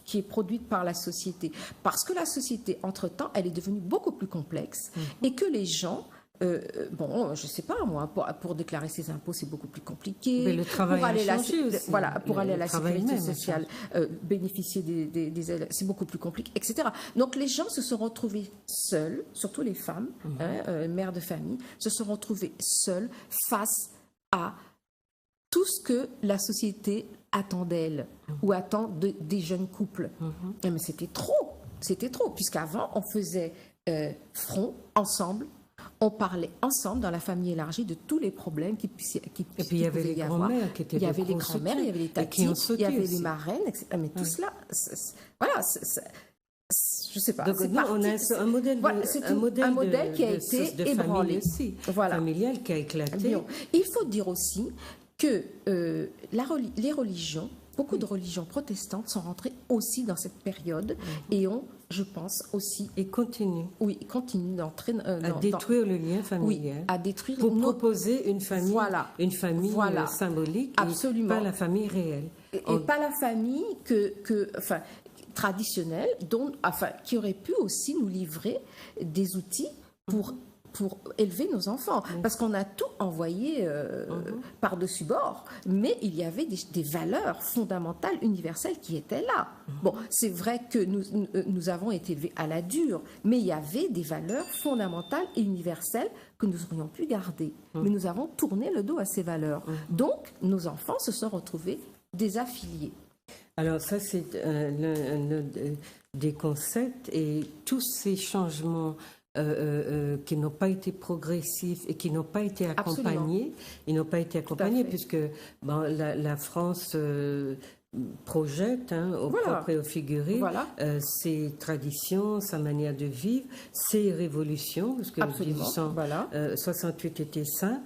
Speaker 2: qui est produite par la société. Parce que la société, entre-temps, elle est devenue beaucoup plus complexe et que les gens... je ne sais pas, moi, pour déclarer ses impôts, c'est beaucoup plus compliqué.
Speaker 1: Mais le travail a changé aussi.
Speaker 2: Pour aller à la sécurité sociale, bénéficier des aides, c'est beaucoup plus compliqué, etc. Donc, les gens se sont retrouvés seuls, surtout les femmes, mères de famille, se sont retrouvés seuls face à tout ce que la société attend d'elle ou attend des jeunes couples. Mais c'était trop, puisqu'avant, on faisait front, ensemble. On parlait ensemble dans la famille élargie de tous les problèmes qui
Speaker 1: et puis il y avait les grands-mères qui étaient
Speaker 2: il y avait les grands-mères, il y avait les tatis, il y avait les marraines, etc. Mais tout cela, je sais pas.
Speaker 1: Donc on a un modèle
Speaker 2: qui a été ébranlé,
Speaker 1: familial qui a éclaté.
Speaker 2: Il faut dire aussi que les religions, beaucoup de religions protestantes sont rentrées aussi dans cette période et ont je pense aussi.
Speaker 1: Et continue.
Speaker 2: Oui, continue d'entraîner.
Speaker 1: À détruire le lien familial.
Speaker 2: Oui, à détruire.
Speaker 1: Pour proposer une famille, symbolique,
Speaker 2: absolument.
Speaker 1: Et pas la famille réelle.
Speaker 2: Et pas la famille traditionnelle, qui aurait pu aussi nous livrer des outils pour élever nos enfants. Parce qu'on a tout envoyé par-dessus bord, mais il y avait des valeurs fondamentales, universelles qui étaient là. Bon, c'est vrai que nous avons été élevés à la dure, mais il y avait des valeurs fondamentales et universelles que nous aurions pu garder. Mais nous avons tourné le dos à ces valeurs. Donc, nos enfants se sont retrouvés désaffiliés.
Speaker 1: Alors ça, c'est l'un des concepts, et tous ces changements qui n'ont pas été progressifs et qui n'ont pas été accompagnés. Ils n'ont pas été accompagnés puisque la France projette au propre et au figuré ses traditions, sa manière de vivre, ses révolutions, parce que 1868 était ça,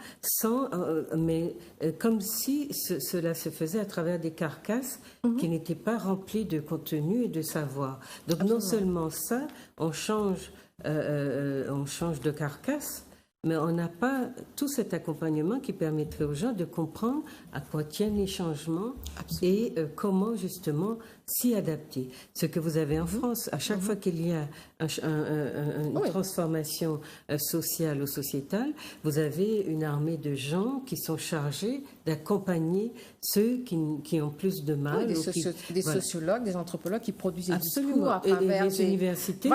Speaker 1: mais comme si cela se faisait à travers des carcasses qui n'étaient pas remplies de contenu et de savoir. Donc non seulement ça, on change de carcasse, mais on n'a pas tout cet accompagnement qui permettrait aux gens de comprendre à quoi tiennent les changements et comment justement s'y adapter. Ce que vous avez en France, à chaque fois qu'il y a une transformation sociale ou sociétale, vous avez une armée de gens qui sont chargés d'accompagner ceux qui ont plus de mal.
Speaker 2: Des sociologues, des anthropologues qui produisent des discours à travers
Speaker 1: les universités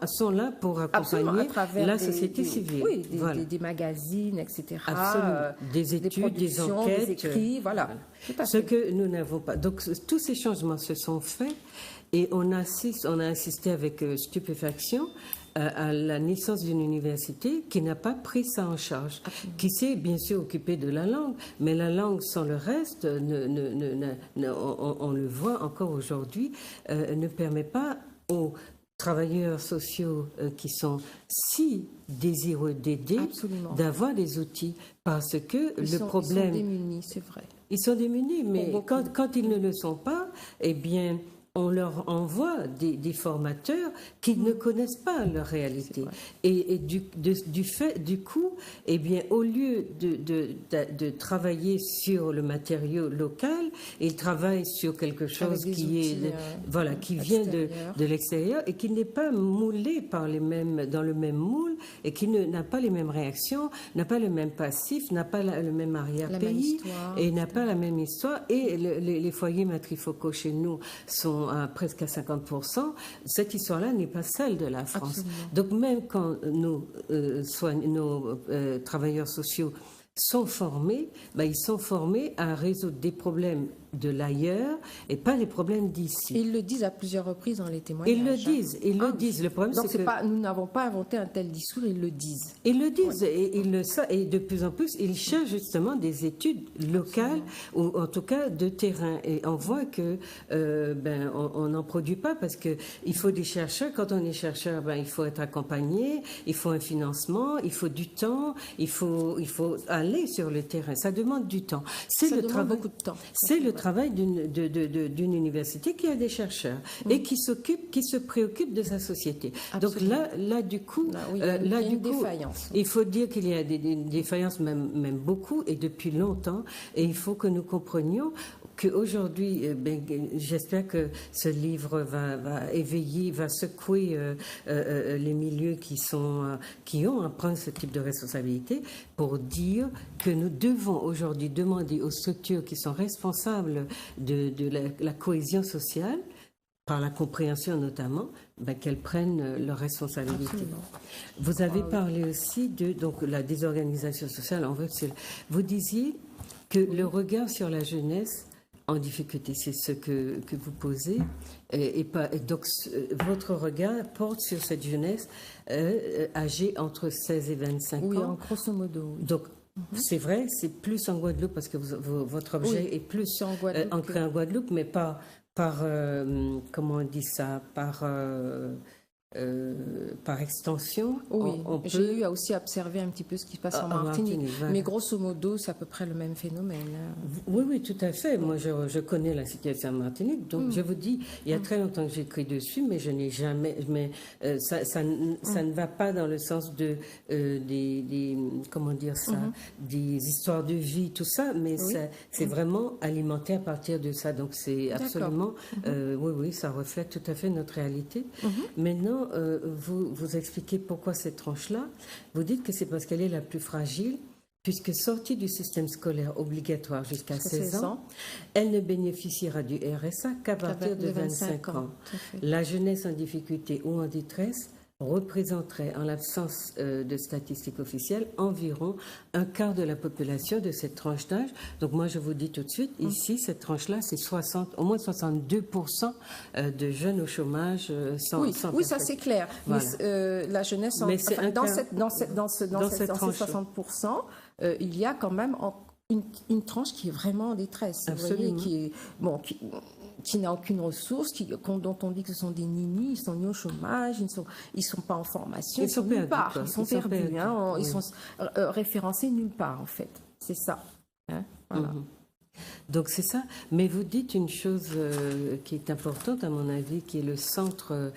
Speaker 1: sont là pour accompagner la société civile.
Speaker 2: Oui, des magazines, etc.
Speaker 1: Des études, des enquêtes.
Speaker 2: Des écrits,
Speaker 1: Ce que nous n'avons pas. Donc, tous ces changements se sont faits et on a assisté avec stupéfaction à la naissance d'une université qui n'a pas pris ça en charge, qui s'est bien sûr occupée de la langue, mais la langue sans le reste, on le voit encore aujourd'hui, ne permet pas aux travailleurs sociaux qui sont si désireux d'aider d'avoir des outils, parce que le problème...
Speaker 2: Ils sont démunis, c'est vrai.
Speaker 1: Ils sont démunis, mais quand ils ne le sont pas, eh bien, on leur envoie des formateurs qui ne connaissent pas leur réalité. Et du coup, eh bien, au lieu de travailler sur le matériau local, ils travaillent sur quelque chose qui vient de l'extérieur et qui n'est pas moulé dans le même moule et qui n'a pas les mêmes réactions, n'a pas le même passif, n'a pas le même arrière-pays et n'a pas la même histoire. Et les foyers matrifocaux chez nous sont presque à 50%, cette histoire-là n'est pas celle de la France.
Speaker 2: Absolument.
Speaker 1: Donc même quand nos travailleurs sociaux sont formés, ils sont formés à résoudre des problèmes de l'ailleurs et pas les problèmes d'ici.
Speaker 2: Ils le disent à plusieurs reprises dans les témoignages.
Speaker 1: Ils le disent. Le problème,
Speaker 2: c'est que nous n'avons pas inventé un tel discours, ils le disent.
Speaker 1: Ils le disent et de plus en plus, ils cherchent justement des études locales ou en tout cas de terrain. Et on voit que on n'en produit pas parce que il faut des chercheurs. Quand on est chercheur, il faut être accompagné, il faut un financement, il faut du temps, il faut aller sur le terrain. Ça demande du temps.
Speaker 2: Ça demande beaucoup de temps.
Speaker 1: C'est le travail d'une université qui a des chercheurs et qui se préoccupe de sa société. Absolument. Donc là du coup, il faut dire qu'il y a des défaillances, même beaucoup, et depuis longtemps, et il faut que nous comprenions qu'aujourd'hui, j'espère que ce livre va éveiller, va secouer les milieux qui ont à prendre ce type de responsabilité pour dire que nous devons aujourd'hui demander aux structures qui sont responsables de la cohésion sociale, par la compréhension notamment, qu'elles prennent leurs responsabilités. Absolument. Vous avez parlé aussi de la désorganisation sociale. Vous disiez que le regard sur la jeunesse en difficulté, c'est ce que vous posez, donc votre regard porte sur cette jeunesse âgée entre 16 et 25 ans.
Speaker 2: Oui, en grosso modo. Oui.
Speaker 1: Donc, c'est vrai, c'est plus en Guadeloupe parce que votre objet est plus ancré en Guadeloupe, mais pas par comment on dit ça, par par extension,
Speaker 2: oui,
Speaker 1: on peut...
Speaker 2: J'ai eu à aussi observer un petit peu ce qui se passe en Martinique. Voilà. Mais grosso modo, c'est à peu près le même phénomène.
Speaker 1: Oui, oui, tout à fait. Moi, je connais la situation en Martinique. Donc, je vous dis, il y a très longtemps que j'écris dessus, mais je n'ai jamais... Mais ça ne va pas dans le sens de comment dire ça, des histoires de vie, tout ça, mais c'est vraiment alimenté à partir de ça. Donc, c'est absolument... oui, oui, ça reflète tout à fait notre réalité. Maintenant, vous expliquez pourquoi cette tranche-là. Vous dites que c'est parce qu'elle est la plus fragile, puisque sortie du système scolaire obligatoire jusqu'à 16 ans, elle ne bénéficiera du RSA qu'à partir de 25 ans. La jeunesse en difficulté ou en détresse représenterait, en l'absence de statistiques officielles, environ un quart de la population de cette tranche d'âge. Donc moi, je vous dis tout de suite, ici, cette tranche-là, c'est au moins 62% de jeunes au chômage sans
Speaker 2: oui, ça c'est clair. Voilà. Mais la jeunesse, dans ces 60%, il y a quand même une tranche qui est vraiment en détresse.
Speaker 1: Absolument.
Speaker 2: Vous voyez, qui n'a aucune ressource, dont on dit que ce sont des ninis, ils sont ni au chômage, ils ne sont pas en formation, ils sont nulle part, ils sont perdus, ils sont référencés nulle part en fait. C'est ça. Voilà.
Speaker 1: Donc c'est ça, mais vous dites une chose qui est importante à mon avis, qui est le centre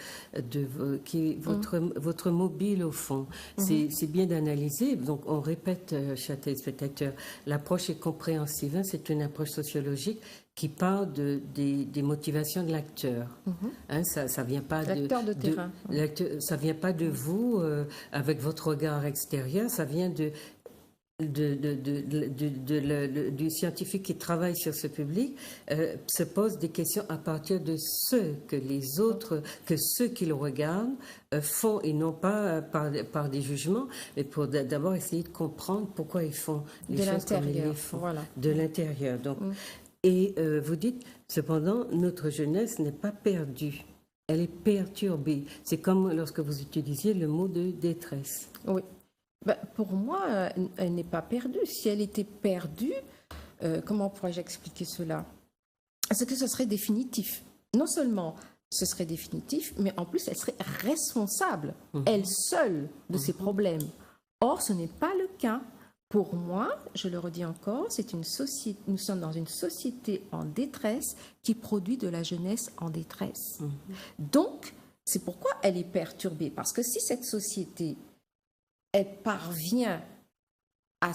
Speaker 1: qui est votre mobile au fond. C'est bien d'analyser, donc on répète, chers téléspectateurs, l'approche est compréhensive, c'est une approche sociologique qui parle des motivations de l'acteur. Ça vient pas
Speaker 2: l'acteur de terrain.
Speaker 1: Ça vient pas de vous avec votre regard extérieur, ça vient du scientifique qui travaille sur ce public, se pose des questions à partir de ce que les autres, que ceux qui le regardent font, et non pas par des jugements, mais pour d'abord essayer de comprendre pourquoi ils font les choses comme ils les font.
Speaker 2: Voilà.
Speaker 1: De l'intérieur. Donc, et vous dites, cependant, notre jeunesse n'est pas perdue. Elle est perturbée. C'est comme lorsque vous utilisiez le mot de détresse.
Speaker 2: Oui. Pour moi, elle n'est pas perdue. Si elle était perdue, comment pourrais-je expliquer cela? C'est que ce serait définitif. Non seulement ce serait définitif, mais en plus, elle serait responsable, elle seule, de ses problèmes. Or, ce n'est pas le cas. Pour moi, je le redis encore, nous sommes dans une société en détresse qui produit de la jeunesse en détresse. Donc, c'est pourquoi elle est perturbée. Parce que si cette société, elle parvient à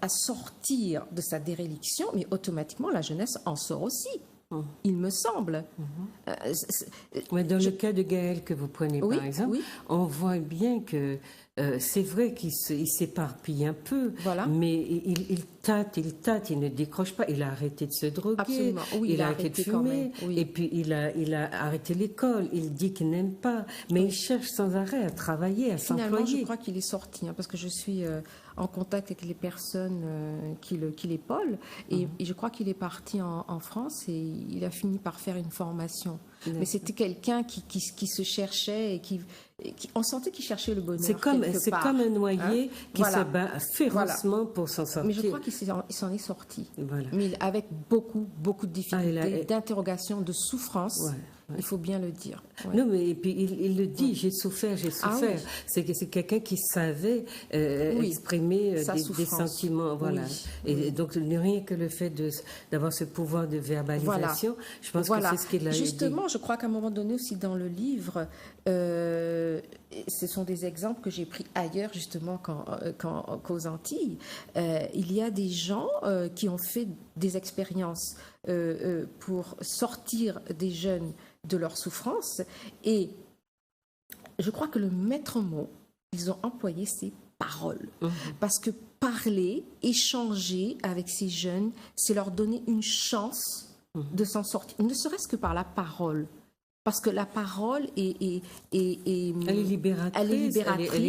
Speaker 2: sortir de sa déréliction, mais automatiquement, la jeunesse en sort aussi. Il me semble.
Speaker 1: Mais dans le cas de Gaël que vous prenez, par exemple, on voit bien que c'est vrai qu'il s'éparpille un peu, mais il tâte, il ne décroche pas. Il a arrêté de se droguer, il a arrêté de fumer, et puis il a arrêté l'école. Il dit qu'il n'aime pas, mais il cherche sans arrêt à travailler, à s'employer.
Speaker 2: Finalement, je crois qu'il est sorti, parce que je suis en contact avec les personnes qui l'épaulent, et je crois qu'il est parti en France et il a fini par faire une formation. Mais c'était quelqu'un qui se cherchait et on sentait qu'il cherchait le bonheur. C'est comme
Speaker 1: un noyé qui se bat férocement pour s'en sortir.
Speaker 2: Mais je crois qu'il s'en est sorti. Mais avec beaucoup, beaucoup de difficultés, d'interrogations, de souffrances. Il faut bien le dire.
Speaker 1: Non, mais et puis il le dit, j'ai souffert. C'est quelqu'un qui savait exprimer des sentiments. Et donc, rien que le fait d'avoir ce pouvoir de verbalisation, je pense que c'est ce qu'il a dit.
Speaker 2: Justement, je crois qu'à un moment donné aussi dans le livre, ce sont des exemples que j'ai pris ailleurs, justement, qu'aux Antilles. Il y a des gens qui ont fait des expériences pour sortir des jeunes de leur souffrance, et je crois que le maître mot, ils ont employé ces paroles, parce que parler, échanger avec ces jeunes, c'est leur donner une chance de s'en sortir, ne serait-ce que par la parole. Parce que la parole elle est libératrice, elle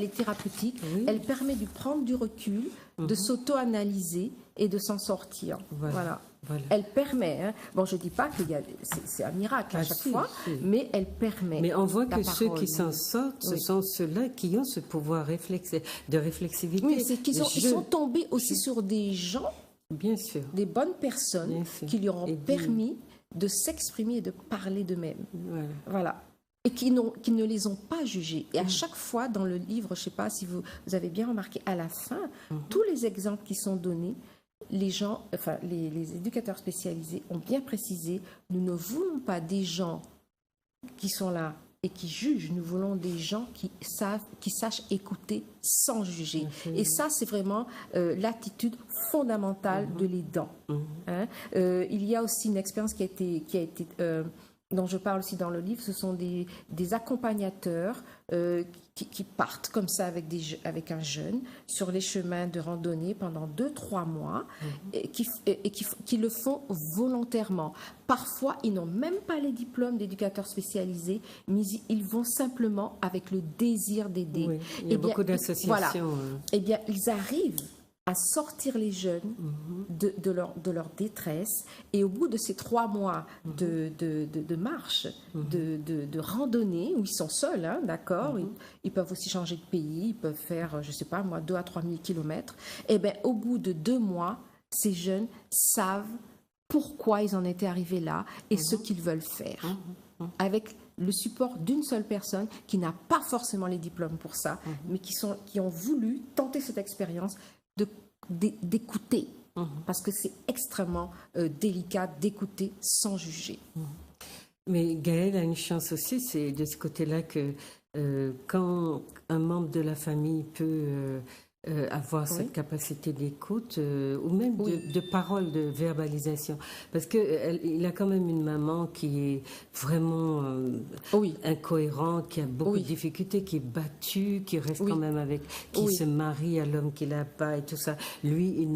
Speaker 2: est thérapeutique, elle permet de prendre du recul, de s'auto-analyser et de s'en sortir. Voilà. Elle permet, bon, je ne dis pas que c'est un miracle à chaque fois, mais elle permet.
Speaker 1: Mais on voit que ceux qui s'en sortent, ce sont ceux-là qui ont ce pouvoir de réflexivité.
Speaker 2: Oui, c'est qu'ils ils sont tombés aussi sur des gens,
Speaker 1: bien sûr,
Speaker 2: des bonnes personnes qui leur ont permis de s'exprimer et de parler d'eux-mêmes. Voilà. et qui ne les ont pas jugés. Et à chaque fois dans le livre, je ne sais pas si vous avez bien remarqué, à la fin, tous les exemples qui sont donnés, les gens, enfin les éducateurs spécialisés ont bien précisé, nous ne voulons pas des gens qui sont là et qui jugent, nous voulons des gens qui sachent écouter sans juger. Et ça, c'est vraiment l'attitude fondamentale de l'aidant. Hein? Il y a aussi une expérience qui a été dont je parle aussi dans le livre, ce sont des accompagnateurs qui partent comme ça avec un jeune sur les chemins de randonnée pendant 2-3 mois et qui le font volontairement. Parfois, ils n'ont même pas les diplômes d'éducateurs spécialisés, mais ils vont simplement avec le désir d'aider.
Speaker 1: Oui, il y a beaucoup d'associations.
Speaker 2: Voilà. Eh bien, ils arrivent à sortir les jeunes de leur détresse, et au bout de ces 3 mois de marche, de randonnée, où ils sont seuls, hein, d'accord, ils peuvent aussi changer de pays, ils peuvent faire, je ne sais pas moi, 2 à 3 000 kilomètres, et bien au bout de 2 mois, ces jeunes savent pourquoi ils en étaient arrivés là et ce qu'ils veulent faire. Avec le support d'une seule personne qui n'a pas forcément les diplômes pour ça, mais qui ont voulu tenter cette expérience d'écouter, parce que c'est extrêmement délicat d'écouter sans juger.
Speaker 1: Mais Gaëlle a une chance aussi, c'est de ce côté-là que quand un membre de la famille peut avoir cette capacité d'écoute ou même de parole, de verbalisation, parce qu'il a quand même une maman qui est vraiment incohérente, qui a beaucoup de difficultés, qui est battue, qui reste quand même avec, qui se marie à l'homme qu'il n'a pas et tout ça. Lui,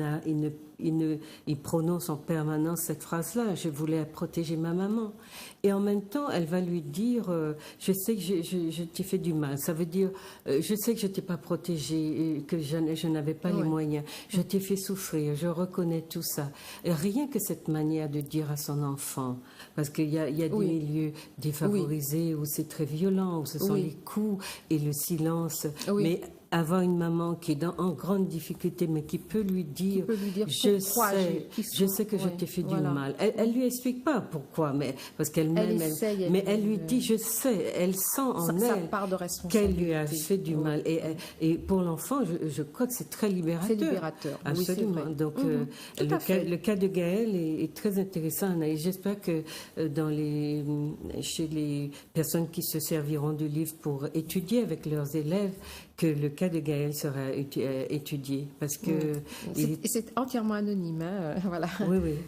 Speaker 1: il prononce en permanence cette phrase-là, je voulais protéger ma maman. Et en même temps, elle va lui dire, je sais que je t'ai fait du mal. Ça veut dire, je sais que je t'ai pas protégée, que je n'avais pas les moyens. Je t'ai fait souffrir, je reconnais tout ça. Et rien que cette manière de dire à son enfant, parce qu'il y a des milieux défavorisés où c'est très violent, où ce sont les coups et le silence. Mais avoir une maman qui est en grande difficulté, mais qui peut lui dire, je sais que je t'ai fait du mal. Elle lui explique pas pourquoi, mais parce qu'elle m'aime, mais elle lui dit, je sais, elle sent en elle qu'elle lui a fait du mal. Et pour l'enfant, je crois que c'est très libérateur.
Speaker 2: C'est libérateur.
Speaker 1: Absolument.
Speaker 2: Oui,
Speaker 1: donc, le cas de Gaëlle est très intéressant. Et j'espère que chez les personnes qui se serviront du livre pour étudier avec leurs élèves, que le cas de Gaëlle sera étudié, parce que
Speaker 2: c'est entièrement anonyme, hein, voilà.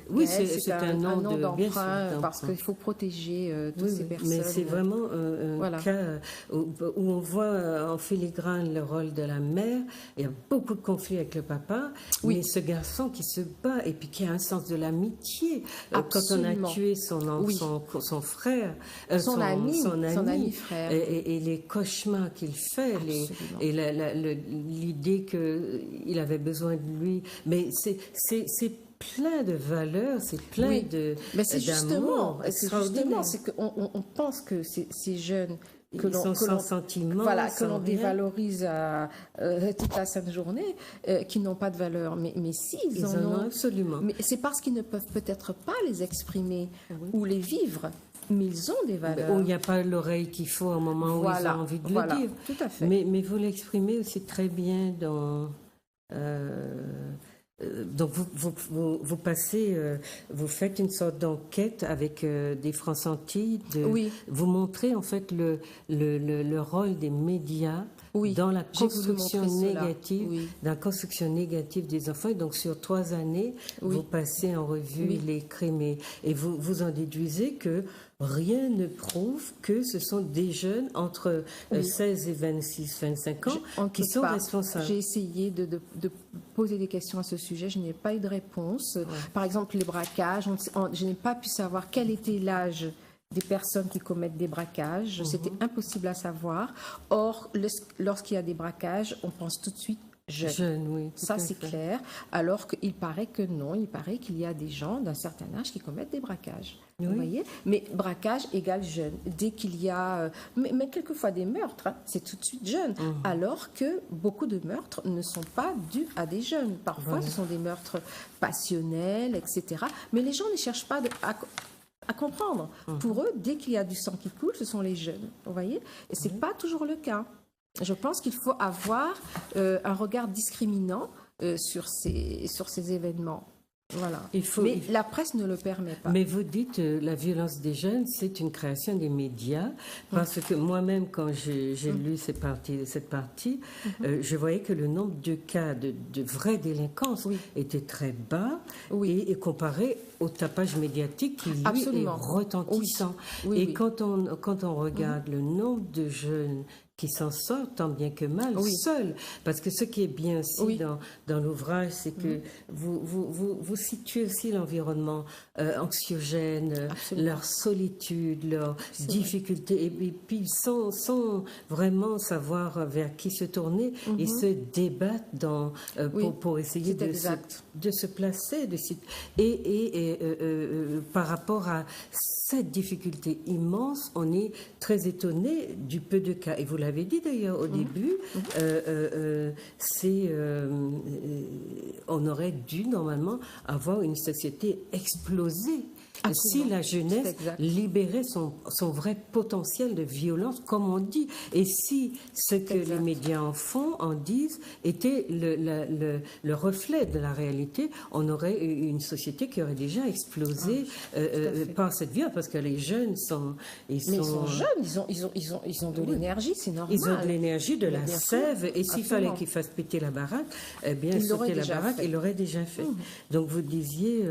Speaker 1: Oui, c'est un nom
Speaker 2: d'emprunt, parce qu'il faut protéger toutes ces personnes.
Speaker 1: Mais c'est vraiment un cas où on voit en filigrane le rôle de la mère. Il y a beaucoup de conflits avec le papa, mais ce garçon qui se bat et puis qui a un sens de l'amitié. Quand on a tué son frère, son ami
Speaker 2: frère,
Speaker 1: et les cauchemars qu'il fait, et l'idée qu'il avait besoin de lui. Mais c'est plein de valeurs, c'est plein d'amour.
Speaker 2: C'est justement, c'est qu'on pense que ces jeunes que l'on dévalorise toute la sainte journée, qui n'ont pas de valeur. Mais si, ils en ont
Speaker 1: absolument.
Speaker 2: Mais c'est parce qu'ils ne peuvent peut-être pas les exprimer ou les vivre. Mais ils ont des valeurs.
Speaker 1: Où il n'y a pas l'oreille qu'il faut au moment où ils ont envie de le dire.
Speaker 2: Tout à fait.
Speaker 1: Mais vous l'exprimez aussi très bien dans... donc vous passez, vous faites une sorte d'enquête avec des France-Antilles. Vous montrez en fait le rôle des médias dans la construction négative, des enfants. Et donc sur 3 années, vous passez en revue les crimes et vous en déduisez que rien ne prouve que ce sont des jeunes entre 16 et 25 ans qui sont responsables.
Speaker 2: J'ai essayé de poser des questions à ce sujet, je n'ai pas eu de réponse. Par exemple, les braquages, je n'ai pas pu savoir quel était l'âge des personnes qui commettent des braquages. C'était impossible à savoir. Or, lorsqu'il y a des braquages, on pense tout de suite jeunes. Ça, c'est clair. Alors qu'il paraît que non, il paraît qu'il y a des gens d'un certain âge qui commettent des braquages. Vous voyez ? Mais braquage égale jeune. Dès qu'il y a... mais quelquefois des meurtres, hein, c'est tout de suite jeune. Alors que beaucoup de meurtres ne sont pas dus à des jeunes. Parfois, ce sont des meurtres passionnels, etc. Mais les gens ne cherchent pas à comprendre. Pour eux, dès qu'il y a du sang qui coule, ce sont les jeunes, vous voyez. Et ce n'est pas toujours le cas. Je pense qu'il faut avoir un regard discriminant sur ces événements. Voilà. Mais la presse ne le permet pas.
Speaker 1: Mais vous dites la violence des jeunes, c'est une création des médias, parce que moi-même, quand j'ai lu cette partie, je voyais que le nombre de cas de vraie délinquance était très bas et comparé au tapage médiatique qui, lui, est retentissant. Et quand on regarde le nombre de jeunes qui s'en sortent tant bien que mal, seuls. Parce que ce qui est bien aussi dans l'ouvrage, c'est que vous situez aussi l'environnement anxiogène, leur solitude, leurs difficultés, et puis sans vraiment savoir vers qui se tourner, ils se débattent pour essayer de se placer. Par rapport à cette difficulté immense, on est très étonné du peu de cas. Et vous l'avez dit d'ailleurs au début, on aurait dû normalement avoir une société explosée. Si la jeunesse libérait son vrai potentiel de violence, comme on dit, et si ce que les médias en disent était le reflet de la réalité, on aurait une société qui aurait déjà explosé par cette violence, parce que les jeunes ils sont
Speaker 2: jeunes, ils ont de l'énergie, c'est normal.
Speaker 1: Ils ont de l'énergie, de la sève, et s'il fallait qu'ils fassent péter la baraque, eh bien, sauter la baraque, ils l'auraient déjà fait. Donc vous disiez,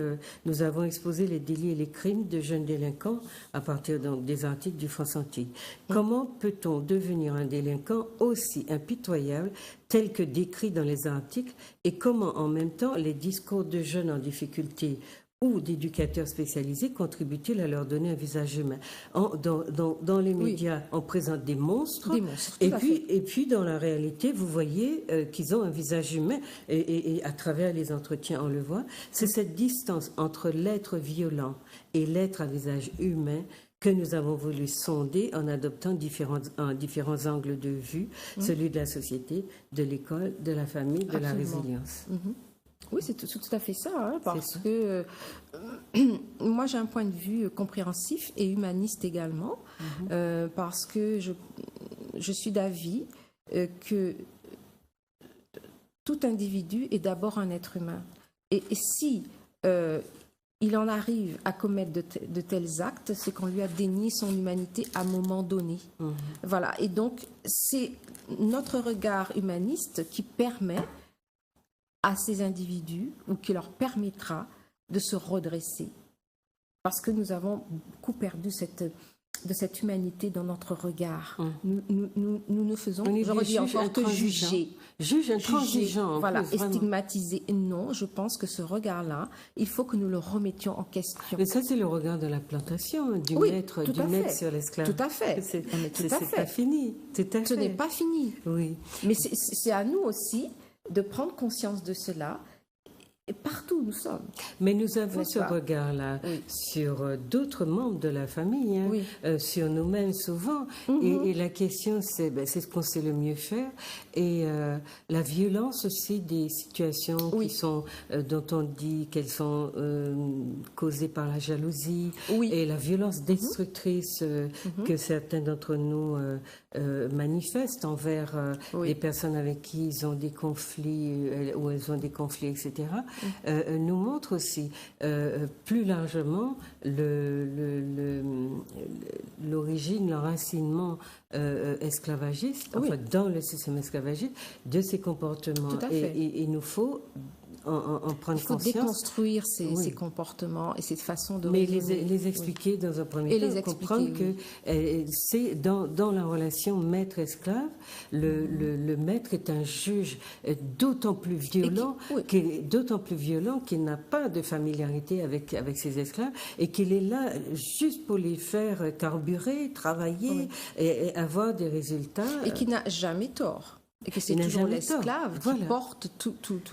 Speaker 1: nous avons exposé les délits et les crimes de jeunes délinquants à partir des articles du France Antilles. Comment peut-on devenir un délinquant aussi impitoyable tel que décrit dans les articles, et comment en même temps les discours de jeunes en difficulté ou d'éducateurs spécialisés contribuent-ils à leur donner un visage humain? Dans les médias, on présente des monstres, et puis dans la réalité, vous voyez qu'ils ont un visage humain, et à travers les entretiens, on le voit. C'est cette distance entre l'être violent et l'être à visage humain que nous avons voulu sonder en adoptant différents angles de vue, celui de la société, de l'école, de la famille, de la résilience.
Speaker 2: Oui, c'est tout à fait ça, parce que moi j'ai un point de vue compréhensif et humaniste également, parce que je suis d'avis que tout individu est d'abord un être humain. Et si il en arrive à commettre de tels actes, c'est qu'on lui a dénié son humanité à un moment donné. Voilà, et donc c'est notre regard humaniste qui permet à ces individus, ou qui leur permettra de se redresser. Parce que nous avons beaucoup perdu de cette humanité dans notre regard. Nous ne faisons, je redis encore, que juger.
Speaker 1: Juge intransigeant.
Speaker 2: Voilà, et stigmatiser. Non, je pense que ce regard-là, il faut que nous le remettions en question.
Speaker 1: Mais ça, c'est le regard de la plantation, du maître sur l'esclave.
Speaker 2: Tout à fait.
Speaker 1: C'est pas fini.
Speaker 2: Ce n'est pas fini.
Speaker 1: Oui.
Speaker 2: Mais c'est à nous aussi de prendre conscience de cela, et partout où nous sommes.
Speaker 1: Mais nous avons ce regard-là sur d'autres membres de la famille, sur nous-mêmes souvent. Et la question, c'est ce qu'on sait le mieux faire. Et la violence aussi des situations qui sont, dont on dit qu'elles sont causées par la jalousie, et la violence destructrice que certains d'entre nous manifestent envers les personnes avec qui ils ont des conflits, ou elles ont des conflits, etc., nous montre aussi plus largement l'origine, l'enracinement esclavagiste, dans le système esclavagiste, de ces comportements.
Speaker 2: Tout à fait.
Speaker 1: Et il nous faut en prendre conscience.
Speaker 2: Il faut déconstruire ces comportements et cette façon de
Speaker 1: les expliquer dans un premier temps, comprendre que c'est dans la relation maître-esclave, le maître est un juge d'autant plus violent qu'il n'a pas de familiarité avec ses esclaves, et qu'il est là juste pour les faire carburer, travailler et avoir des résultats.
Speaker 2: Et qui n'a jamais tort. Et que c'est toujours l'esclave qui porte toutes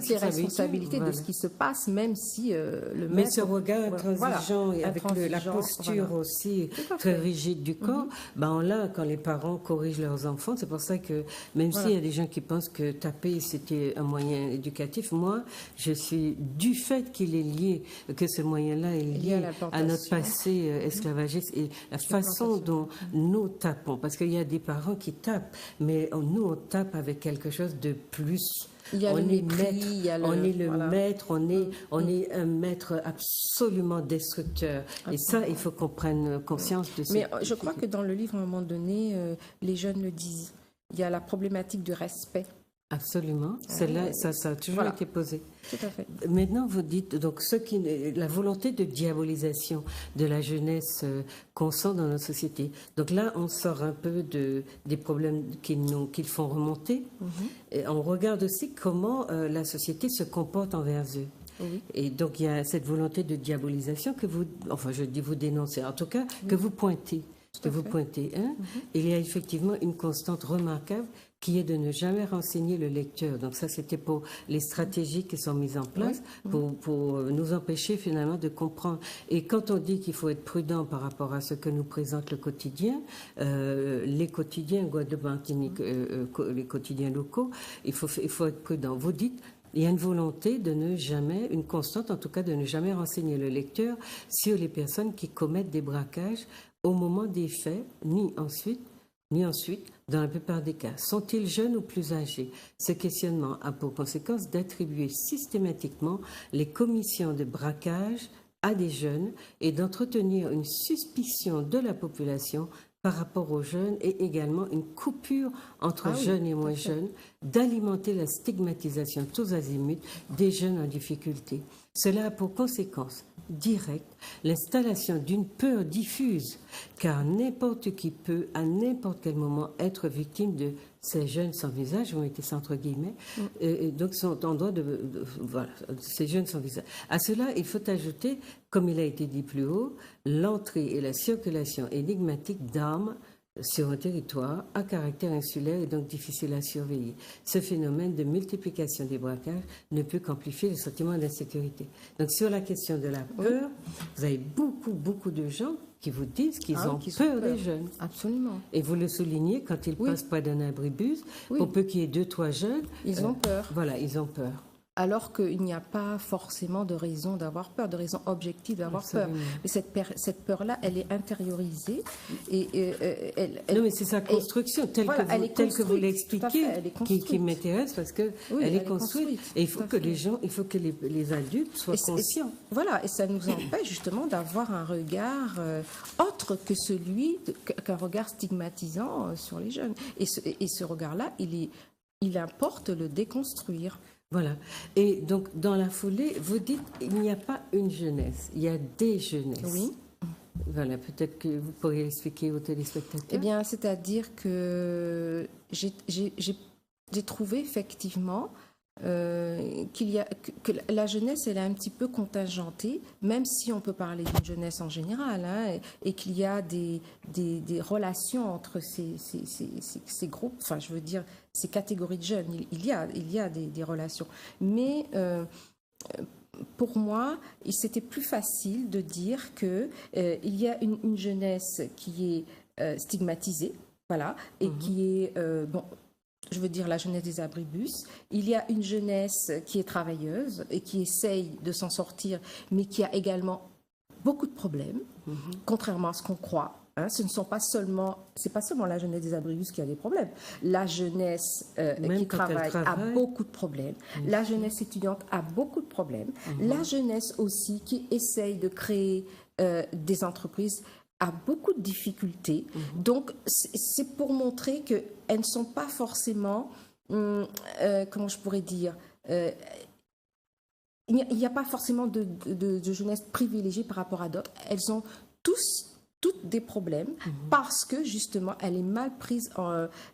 Speaker 2: les responsabilités de ce qui se passe, même si le maître...
Speaker 1: Mais ce regard intransigeant et avec la posture aussi très rigide du corps, on l'a quand les parents corrigent leurs enfants. C'est pour ça que même s'il y a des gens qui pensent que taper c'était un moyen éducatif, moi je suis du fait qu'il est lié, que ce moyen-là est lié à notre passé esclavagiste et la façon dont nous tapons. Parce qu'il y a des parents qui tapent, mais nous on tape avec quelque chose de plus.
Speaker 2: On est
Speaker 1: le maître, on est un maître absolument destructeur. Et ça, il faut qu'on prenne conscience de ça.
Speaker 2: Mais je crois que dans le livre, à un moment donné, les jeunes le disent. Il y a la problématique du respect.
Speaker 1: Absolument. Celle-là, ça a toujours été posé.
Speaker 2: Tout à fait.
Speaker 1: Maintenant, vous dites donc la volonté de diabolisation de la jeunesse qu'on sent dans notre société. Donc là, on sort un peu des problèmes qu'ils font remonter. Et on regarde aussi comment la société se comporte envers eux.
Speaker 2: Oui.
Speaker 1: Et donc, il y a cette volonté de diabolisation que vous dénoncez, en tout cas, que vous pointez. Il y a effectivement une constante remarquable qui est de ne jamais renseigner le lecteur. Donc ça, c'était pour les stratégies qui sont mises en place pour nous empêcher finalement de comprendre. Et quand on dit qu'il faut être prudent par rapport à ce que nous présente le quotidien, les quotidiens Guadeloupe, Martinique, les quotidiens locaux, il faut être prudent. Vous dites, il y a une volonté de ne jamais, une constante en tout cas, de ne jamais renseigner le lecteur sur les personnes qui commettent des braquages au moment des faits, ni ensuite, dans la plupart des cas. Sont-ils jeunes ou plus âgés? Ce questionnement a pour conséquence d'attribuer systématiquement les commissions de braquage à des jeunes et d'entretenir une suspicion de la population par rapport aux jeunes et également une coupure entre jeunes et moins jeunes, d'alimenter la stigmatisation tous azimuts des jeunes en difficulté. Cela a pour conséquence directe l'installation d'une peur diffuse, car n'importe qui peut, à n'importe quel moment, être victime de ces jeunes sans visage, ont été entre guillemets, et donc sont en droit ces jeunes sans visage. À cela, il faut ajouter, comme il a été dit plus haut, l'entrée et la circulation énigmatique d'armes sur un territoire à caractère insulaire et donc difficile à surveiller. Ce phénomène de multiplication des braquages ne peut qu'amplifier le sentiment d'insécurité. Donc sur la question de la peur, vous avez beaucoup de gens qui vous disent qu'ils ont peur des jeunes.
Speaker 2: Absolument.
Speaker 1: Et vous le soulignez quand ils passent près d'un abribus, pour peu qu'il y ait 2-3 jeunes.
Speaker 2: Ils ont peur.
Speaker 1: Voilà, ils ont peur.
Speaker 2: Alors qu'il n'y a pas forcément de raison d'avoir peur, de raison objective d'avoir peur. Mais cette peur-là, elle est intériorisée.
Speaker 1: Non, mais c'est sa construction, telle que vous l'expliquez, qui m'intéresse parce qu'elle est construite. Et il faut que les adultes soient conscients.
Speaker 2: Voilà, et ça nous empêche justement d'avoir un regard autre que qu'un regard stigmatisant sur les jeunes. Et ce regard-là, il importe le déconstruire.
Speaker 1: Voilà. Et donc, dans la foulée, vous dites il n'y a pas une jeunesse, il y a des jeunesses.
Speaker 2: Oui.
Speaker 1: Voilà, peut-être que vous pourriez l'expliquer aux téléspectateurs.
Speaker 2: Eh bien, c'est-à-dire que j'ai trouvé effectivement que la jeunesse, elle est un petit peu contingentée, même si on peut parler d'une jeunesse en général, et qu'il y a des relations entre ces groupes, enfin, je veux dire, ces catégories de jeunes. Il y a des relations. Mais pour moi, c'était plus facile de dire qu'il y a une jeunesse qui est stigmatisée, voilà, et qui est... je veux dire la jeunesse des abribus. Il y a une jeunesse qui est travailleuse et qui essaye de s'en sortir, mais qui a également beaucoup de problèmes, contrairement à ce qu'on croit. C'est pas seulement la jeunesse des abribus qui a des problèmes. La jeunesse qui travaille a beaucoup de problèmes. La jeunesse étudiante a beaucoup de problèmes. La jeunesse aussi qui essaye de créer des entreprises a beaucoup de difficultés. Donc, c'est pour montrer qu'elles ne sont pas forcément, comment je pourrais dire, il n'y a pas forcément de jeunesse privilégiée par rapport à d'autres. Elles ont toutes toutes des problèmes parce que justement elle est mal prise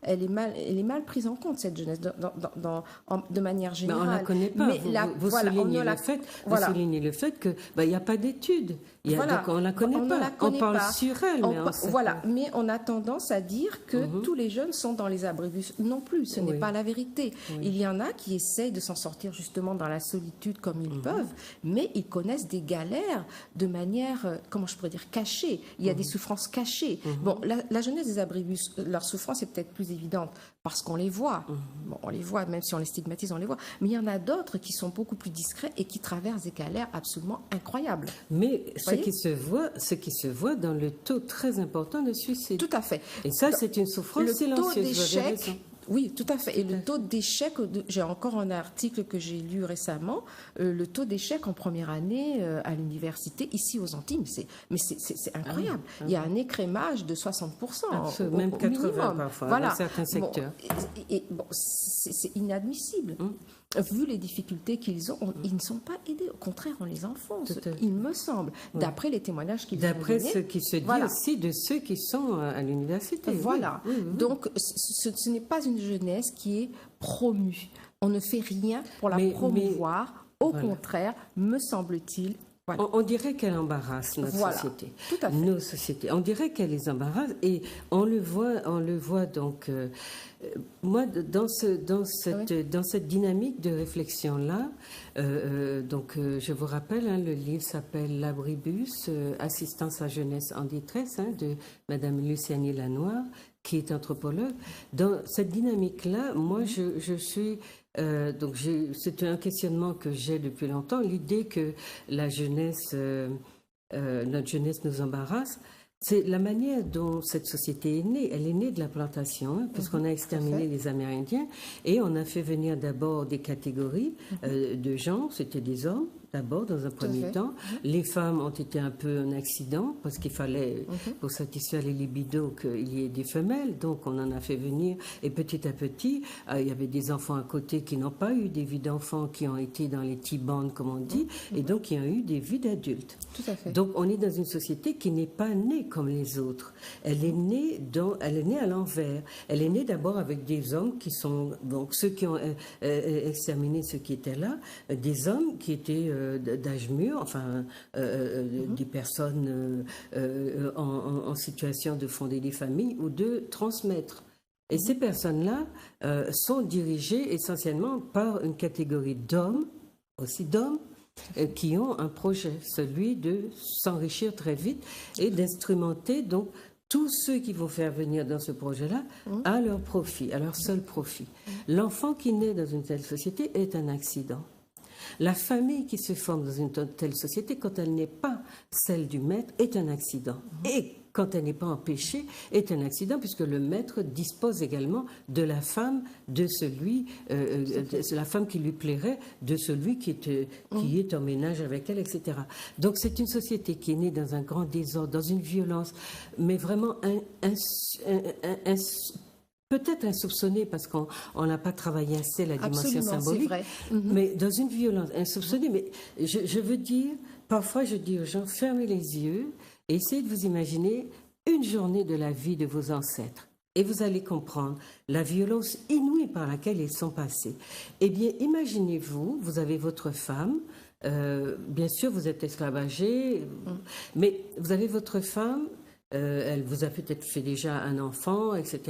Speaker 2: elle est mal prise en compte, cette jeunesse de manière générale.
Speaker 1: Mais on la connaît pas.
Speaker 2: Mais
Speaker 1: vous soulignez le fait que il n'y a pas d'études. Donc on la connaît pas. On parle sur elle, mais on sait pas.
Speaker 2: Mais on a tendance à dire que tous les jeunes sont dans les abribus. Non plus, ce n'est pas la vérité. Il y en a qui essayent de s'en sortir justement dans la solitude comme ils peuvent, mais ils connaissent des galères de manière, comment je pourrais dire, cachée. Il y a des souffrances cachées. Bon, la jeunesse des abribus, leur souffrance est peut-être plus évidente parce qu'on les voit. Bon, on les voit, même si on les stigmatise, on les voit. Mais il y en a d'autres qui sont beaucoup plus discrets et qui traversent des galères absolument incroyables.
Speaker 1: Mais ce qui se voit dans le taux très important de suicide.
Speaker 2: Tout à fait.
Speaker 1: Et ça, c'est une souffrance silencieuse.
Speaker 2: Le taux d'échec. Oui, tout à fait. Et le taux d'échec, j'ai encore un article que j'ai lu récemment, le taux d'échec en première année à l'université, ici aux Antilles, c'est incroyable. Il y a un écrémage de 60%.
Speaker 1: Même 80% parfois, dans certains secteurs.
Speaker 2: C'est inadmissible. Vu les difficultés qu'ils ont, ils ne sont pas aidés. Au contraire, on les enfonce, il me semble, d'après les témoignages qu'ils ont donnés.
Speaker 1: D'après ce qui se dit aussi de ceux qui sont à l'université.
Speaker 2: Voilà. Donc, ce n'est pas une jeunesse qui est promue. On ne fait rien pour la promouvoir. Au contraire, me semble-t-il.
Speaker 1: Voilà. On dirait qu'elle embarrasse notre société.
Speaker 2: Tout à fait.
Speaker 1: Nos sociétés. On dirait qu'elle les embarrasse et on le voit donc. Moi, dans cette dynamique de réflexion-là, donc je vous rappelle, le livre s'appelle L'Abribus, assistance à jeunesse en détresse, de Madame Lucianie Lanoir, qui est anthropologue. Dans cette dynamique-là, moi, je suis... donc c'est un questionnement que j'ai depuis longtemps, l'idée que la jeunesse, notre jeunesse nous embarrasse. C'est la manière dont cette société est née. Elle est née de la plantation, puisqu'on a exterminé les Amérindiens et on a fait venir d'abord des catégories de gens, c'était des hommes, d'abord, dans un premier temps. Les femmes ont été un peu un accident, parce qu'il fallait, pour satisfaire les libidos, qu'il y ait des femelles. Donc, on en a fait venir. Et petit à petit, il y avait des enfants à côté qui n'ont pas eu des vies d'enfants, qui ont été dans les T-bands, comme on dit, et donc qui ont eu des vies d'adultes.
Speaker 2: Tout à fait.
Speaker 1: Donc, on est dans une société qui n'est pas née comme les autres. Elle est née à l'envers. Elle est née d'abord avec des hommes qui sont, donc, ceux qui ont exterminé ceux qui étaient là, des hommes qui étaient d'âge mûr, enfin des personnes en situation de fonder des familles ou de transmettre. Et ces personnes-là sont dirigées essentiellement par une catégorie d'hommes, aussi d'hommes, qui ont un projet, celui de s'enrichir très vite et d'instrumenter donc tous ceux qui vont faire venir dans ce projet-là à leur profit, à leur seul profit. L'enfant qui naît dans une telle société est un accident. La famille qui se forme dans une telle société, quand elle n'est pas celle du maître, est un accident. Et quand elle n'est pas empêchée, est un accident, puisque le maître dispose également de la femme de celui, la femme qui lui plairait, de celui qui est en ménage avec elle, etc. Donc c'est une société qui est née dans un grand désordre, dans une violence, mais vraiment peut-être insoupçonnée, parce qu'on n'a pas travaillé assez la dimension symbolique, vrai. Mais dans une violence insoupçonnée. Mais je veux dire, parfois je dis aux gens, fermez les yeux et essayez de vous imaginer une journée de la vie de vos ancêtres. Et vous allez comprendre la violence inouïe par laquelle ils sont passés. Eh bien, imaginez-vous, vous avez votre femme, bien sûr vous êtes esclavagé, mais vous avez votre femme, elle vous a peut-être fait déjà un enfant, etc.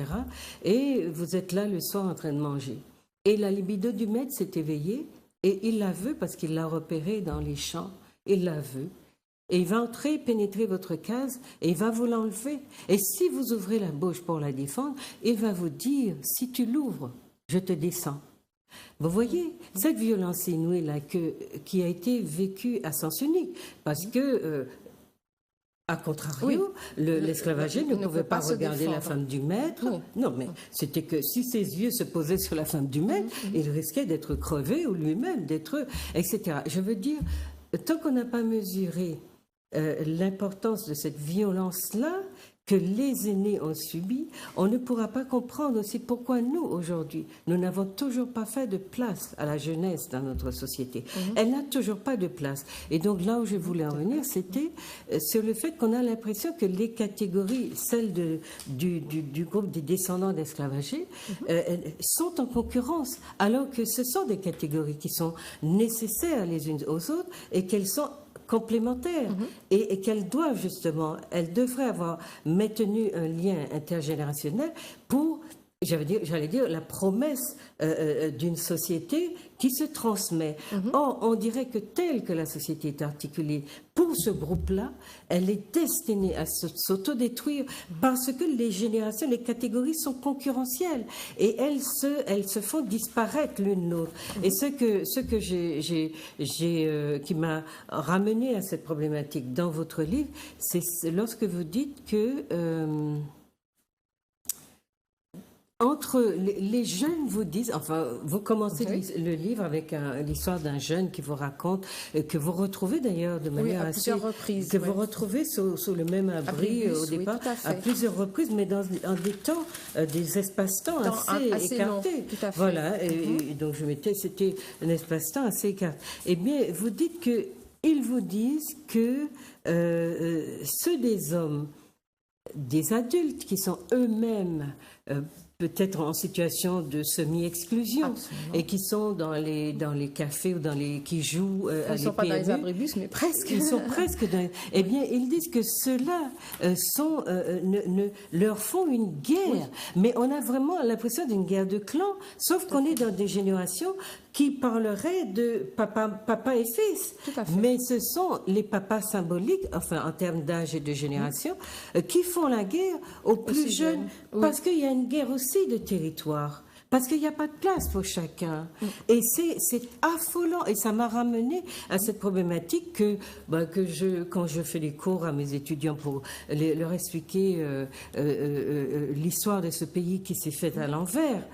Speaker 1: Et vous êtes là le soir en train de manger. Et la libido du maître s'est éveillée et il la veut parce qu'il l'a repérée dans les champs. Il la veut. Et il va entrer, pénétrer votre case et il va vous l'enlever. Et si vous ouvrez la bouche pour la défendre, il va vous dire, si tu l'ouvres, je te descends. Vous voyez, cette violence inouïe-là qui a été vécue à sens unique, parce que... A contrario, l'esclavagé ne pouvait pas regarder la femme du maître. Non, mais c'était que si ses yeux se posaient sur la femme du maître, il risquait d'être crevé ou lui-même d'être... etc. Je veux dire, tant qu'on n'a pas mesuré l'importance de cette violence-là, que les aînés ont subi, on ne pourra pas comprendre aussi pourquoi nous, aujourd'hui, nous n'avons toujours pas fait de place à la jeunesse dans notre société. Elle n'a toujours pas de place. Et donc là où je voulais en venir, c'était sur le fait qu'on a l'impression que les catégories, celles du groupe des descendants d'esclavagés, sont en concurrence, alors que ce sont des catégories qui sont nécessaires les unes aux autres et qu'elles sont complémentaires et qu'elles doivent justement, elles devraient avoir maintenu un lien intergénérationnel pour, j'allais dire, la promesse d'une société qui se transmet. Or, on dirait que telle que la société est articulée pour ce groupe-là, elle est destinée à s'autodétruire parce que les générations, les catégories sont concurrentielles et elles se font disparaître l'une l'autre. Et ce que qui m'a ramené à cette problématique dans votre livre, c'est lorsque vous dites que entre les jeunes vous disent, enfin, vous commencez le livre avec l'histoire d'un jeune qui vous raconte, que vous retrouvez d'ailleurs de manière assez...
Speaker 2: reprises.
Speaker 1: Que vous retrouvez sous le même abri au départ, à plusieurs reprises, mais dans des temps, des espaces-temps assez écartés.
Speaker 2: Long, tout à fait.
Speaker 1: Voilà, et donc c'était un espace-temps assez écarté. Eh bien, vous dites qu'ils vous disent que ceux des hommes, des adultes qui sont eux-mêmes peut-être en situation de semi-exclusion et qui sont dans les cafés ou qui jouent à
Speaker 2: ils ne sont pas dans les abribus, mais presque.
Speaker 1: Ils sont presque dans... Eh bien, ils disent que ceux-là leur font une guerre. Mais on a vraiment l'impression d'une guerre de clans, sauf qu'on est dans des générations qui parleraient de papa et fils. Mais ce sont les papas symboliques, enfin en termes d'âge et de génération, qui font la guerre aux plus jeunes. Parce qu'il y a une guerre aussi de territoire. Parce qu'il n'y a pas de place pour chacun. Et c'est affolant. Et ça m'a ramené à cette problématique que quand je fais les cours à mes étudiants pour leur expliquer l'histoire de ce pays qui s'est fait à l'envers,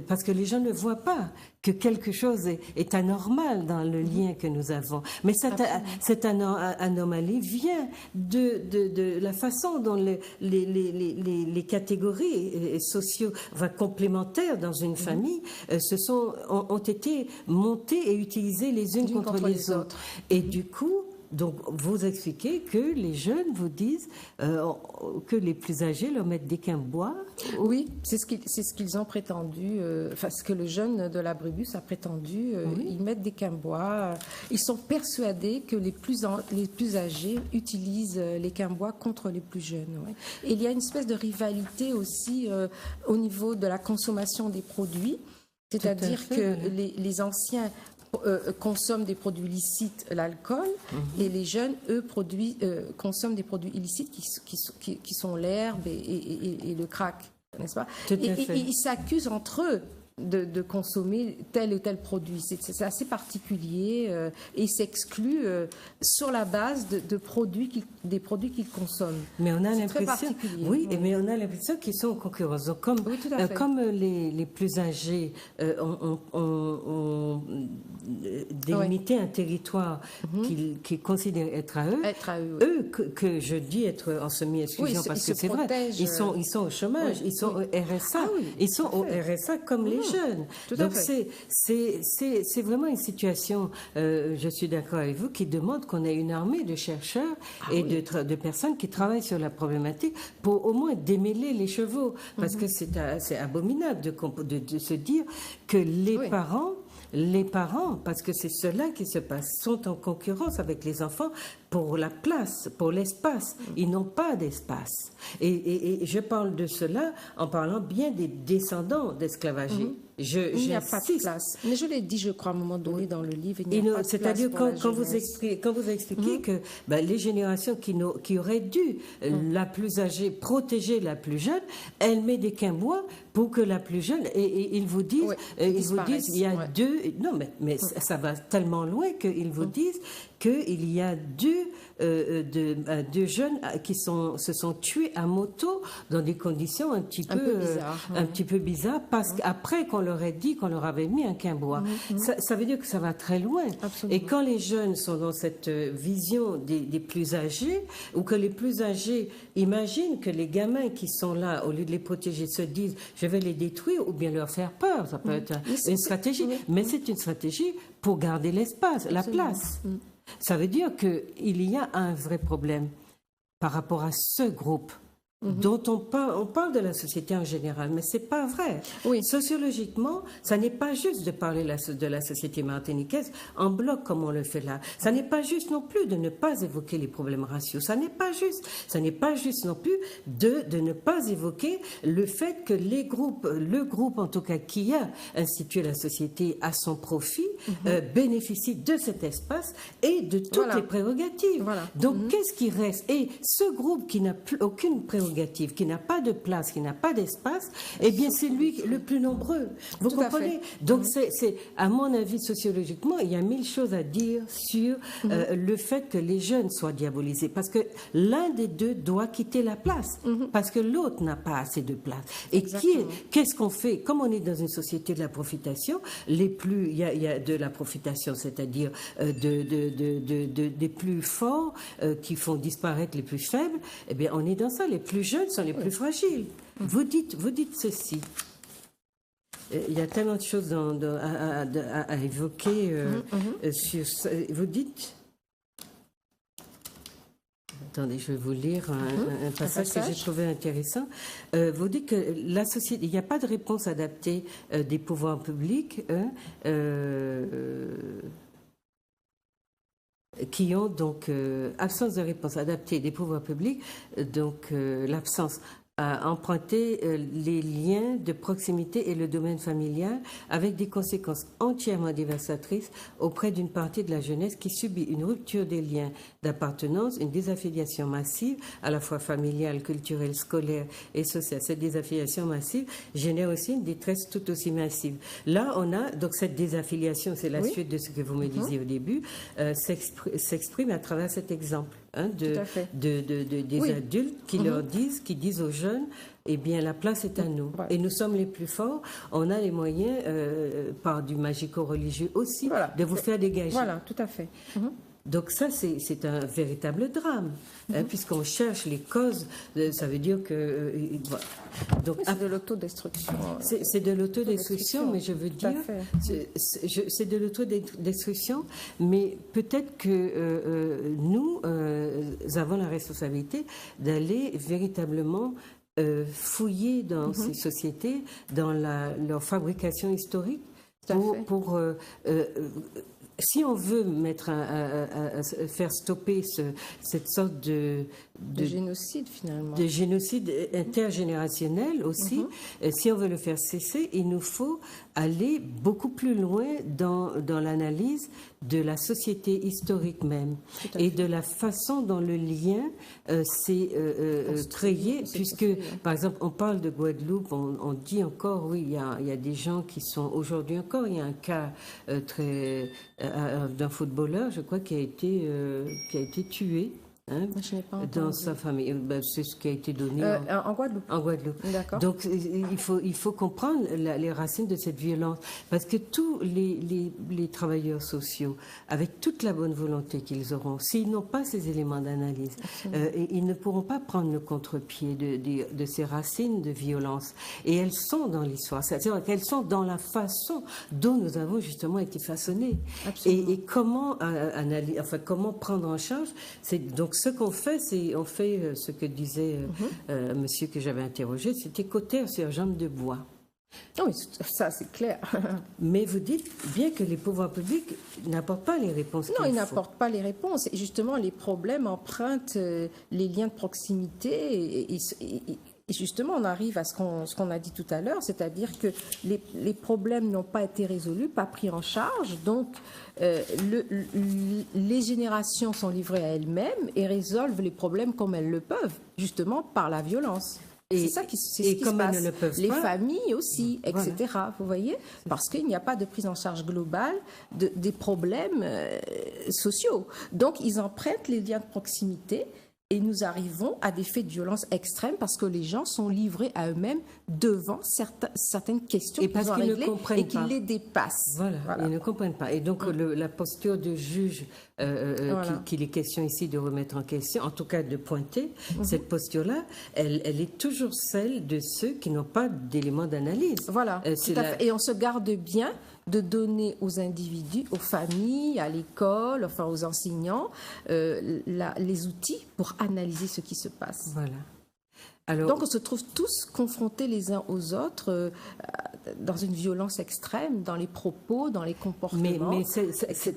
Speaker 1: parce que les gens ne voient pas que quelque chose est anormal dans le lien que nous avons. Mais cette anomalie vient de la façon dont les catégories complémentaires dans une famille ont été montées et utilisées les unes contre les autres. Et du coup, donc, vous expliquez que les jeunes vous disent que les plus âgés leur mettent des quimbois.
Speaker 2: Oui, c'est ce qu'ils ont prétendu, enfin ce que le jeune de l'abribus a prétendu. Ils mettent des quimbois. Ils sont persuadés que les plus âgés utilisent les quimbois contre les plus jeunes. Ouais. Et il y a une espèce de rivalité aussi au niveau de la consommation des produits. C'est-à-dire que les anciens consomment des produits licites, l'alcool, et les jeunes, eux, consomment des produits illicites qui sont l'herbe et le crack, n'est-ce pas? Et ils s'accusent entre eux de consommer tel ou tel produit. C'est assez particulier et ils s'excluent sur la base des produits qu'ils consomment.
Speaker 1: Mais on a l'impression, mais on a l'impression qu'ils sont en concurrence. Donc, comme les plus âgés ont délimité un territoire qu'ils considèrent être à eux, que je dis être en semi-exclusion parce que c'est vrai, ils sont au chômage, ils sont au RSA, ils sont au RSA comme les jeunes. Donc c'est vraiment une situation, je suis d'accord avec vous, qui demande qu'on ait une armée de chercheurs de personnes qui travaillent sur la problématique pour au moins démêler les chevaux. Parce que c'est abominable de se dire que les parents, parce que c'est cela qui se passe, sont en concurrence avec les enfants pour la place, pour l'espace. Ils n'ont pas d'espace. Et je parle de cela en parlant bien des descendants d'esclavagés.
Speaker 2: Il n'y a pas de place. Mais je l'ai dit, je crois, à un moment donné dans le livre, il n'y a pas de place.
Speaker 1: C'est-à-dire quand vous expliquez que les générations qui auraient dû, la plus âgée, protéger la plus jeune, elle met des quimbois pour que la plus jeune, et ils vous disent, il y a deux, non mais ça va tellement loin qu'ils vous disent qu'il y a deux jeunes qui se sont tués à moto dans des conditions un petit peu bizarres, parce qu'après qu'on leur ait dit qu'on leur avait mis un quinbois. Ça veut dire que ça va très loin.
Speaker 2: Absolument.
Speaker 1: Et quand les jeunes sont dans cette vision des plus âgés, ou que les plus âgés imaginent que les gamins qui sont là, au lieu de les protéger, se disent je vais les détruire ou bien leur faire peur, ça peut être une stratégie. Mais c'est une stratégie pour garder l'espace, la place. Ça veut dire qu'il y a un vrai problème par rapport à ce groupe dont on parle de la société en général, mais c'est pas vrai.
Speaker 2: Oui.
Speaker 1: Sociologiquement, ça n'est pas juste de parler de la société martiniquaise en bloc comme on le fait là. Ça n'est pas juste non plus de ne pas évoquer les problèmes raciaux. Ça n'est pas juste. Ça n'est pas juste non plus de ne pas évoquer le fait que le groupe en tout cas qui a institué la société à son profit, bénéficie de cet espace et de toutes les prérogatives. Donc qu'est-ce qui reste? Et ce groupe qui n'a plus aucune prérogative, qui n'a pas de place, qui n'a pas d'espace, eh bien c'est lui le plus nombreux. Vous comprenez? Donc c'est, à mon avis, sociologiquement, il y a 1000 choses à dire sur le fait que les jeunes soient diabolisés, parce que l'un des deux doit quitter la place, parce que l'autre n'a pas assez de place. Et qu'est-ce qu'on fait? Comme on est dans une société de la profitation, il y a de la profitation, c'est-à-dire des plus forts qui font disparaître les plus faibles. Eh bien, on est dans ça. Les plus jeunes sont les plus fragiles. Vous dites ceci. Il y a tellement de choses à évoquer sur ça. Vous dites... Attendez, je vais vous lire un passage que j'ai trouvé intéressant. Vous dites que la société, il n'y a pas de réponse adaptée des pouvoirs publics qui ont donc absence de réponse adaptée des pouvoirs publics, donc l'absence à emprunter les liens de proximité et le domaine familial, avec des conséquences entièrement dévastatrices auprès d'une partie de la jeunesse qui subit une rupture des liens d'appartenance, une désaffiliation massive, à la fois familiale, culturelle, scolaire et sociale. Cette désaffiliation massive génère aussi une détresse tout aussi massive. Là, on a donc cette désaffiliation, c'est la suite de ce que vous me disiez au début, s'exprime à travers cet exemple. Des adultes qui qui disent aux jeunes, eh bien, la place est à nous. Et nous sommes les plus forts. On a les moyens, par du magico-religieux aussi, de vous faire dégager.
Speaker 2: Voilà, tout à fait.
Speaker 1: Donc ça, c'est un véritable drame, puisqu'on cherche les causes. Ça veut dire que...
Speaker 2: donc c'est de l'autodestruction.
Speaker 1: C'est de l'autodestruction, mais je veux dire... C'est de l'autodestruction, mais peut-être que nous avons la responsabilité d'aller véritablement fouiller dans ces sociétés, dans leur fabrication historique, pour si on veut faire stopper cette sorte de
Speaker 2: génocide, finalement.
Speaker 1: De génocide intergénérationnel aussi, si on veut le faire cesser, il nous faut aller beaucoup plus loin dans l'analyse de la société historique même et de la façon dont le lien s'est créé, puisque, par exemple, on parle de Guadeloupe, on dit encore, oui, il y a des gens qui sont, aujourd'hui encore, il y a un cas d'un footballeur, je crois, qui a été tué. Dans sa famille, c'est ce qui a été donné
Speaker 2: en Guadeloupe.
Speaker 1: En Guadeloupe.
Speaker 2: D'accord.
Speaker 1: Donc il faut comprendre les racines de cette violence, parce que tous les travailleurs sociaux, avec toute la bonne volonté qu'ils auront, s'ils n'ont pas ces éléments d'analyse, ils ne pourront pas prendre le contre-pied de ces racines de violence. Et elles sont dans l'histoire, c'est-à-dire qu'elles sont dans la façon dont nous avons justement été façonnés. Et comment comment prendre en charge. Donc ce qu'on fait, c'est on fait ce que disait monsieur que j'avais interrogé, c'était cauter sur jambe de bois.
Speaker 2: Oui, ça c'est clair.
Speaker 1: Mais vous dites bien que les pouvoirs publics n'apportent pas les réponses.
Speaker 2: Non, ils n'apportent pas les réponses. Et justement, les problèmes empruntent les liens de proximité et justement, on arrive à ce qu'on a dit tout à l'heure, c'est-à-dire que les problèmes n'ont pas été résolus, pas pris en charge, donc les générations sont livrées à elles-mêmes et résolvent les problèmes comme elles le peuvent, justement par la violence. C'est ça ce qui se passe. Les familles aussi, etc. Voilà. Vous voyez, parce qu'il n'y a pas de prise en charge globale des problèmes sociaux. Donc, ils empruntent les liens de proximité et nous arrivons à des faits de violence extrêmes parce que les gens sont livrés à eux-mêmes devant certaines questions qu'ils ont à régler et qu'ils les dépassent.
Speaker 1: Voilà, ils ne comprennent pas. Et donc, la posture de juge qu'il est question ici de remettre en question, en tout cas de pointer, cette posture-là, elle est toujours celle de ceux qui n'ont pas d'éléments d'analyse.
Speaker 2: Voilà, et on se garde bien de donner aux individus, aux familles, à l'école, enfin aux enseignants, les outils pour analyser ce qui se passe.
Speaker 1: Voilà.
Speaker 2: Alors, donc on se trouve tous confrontés les uns aux autres dans une violence extrême, dans les propos, dans les comportements,
Speaker 1: mais
Speaker 2: etc.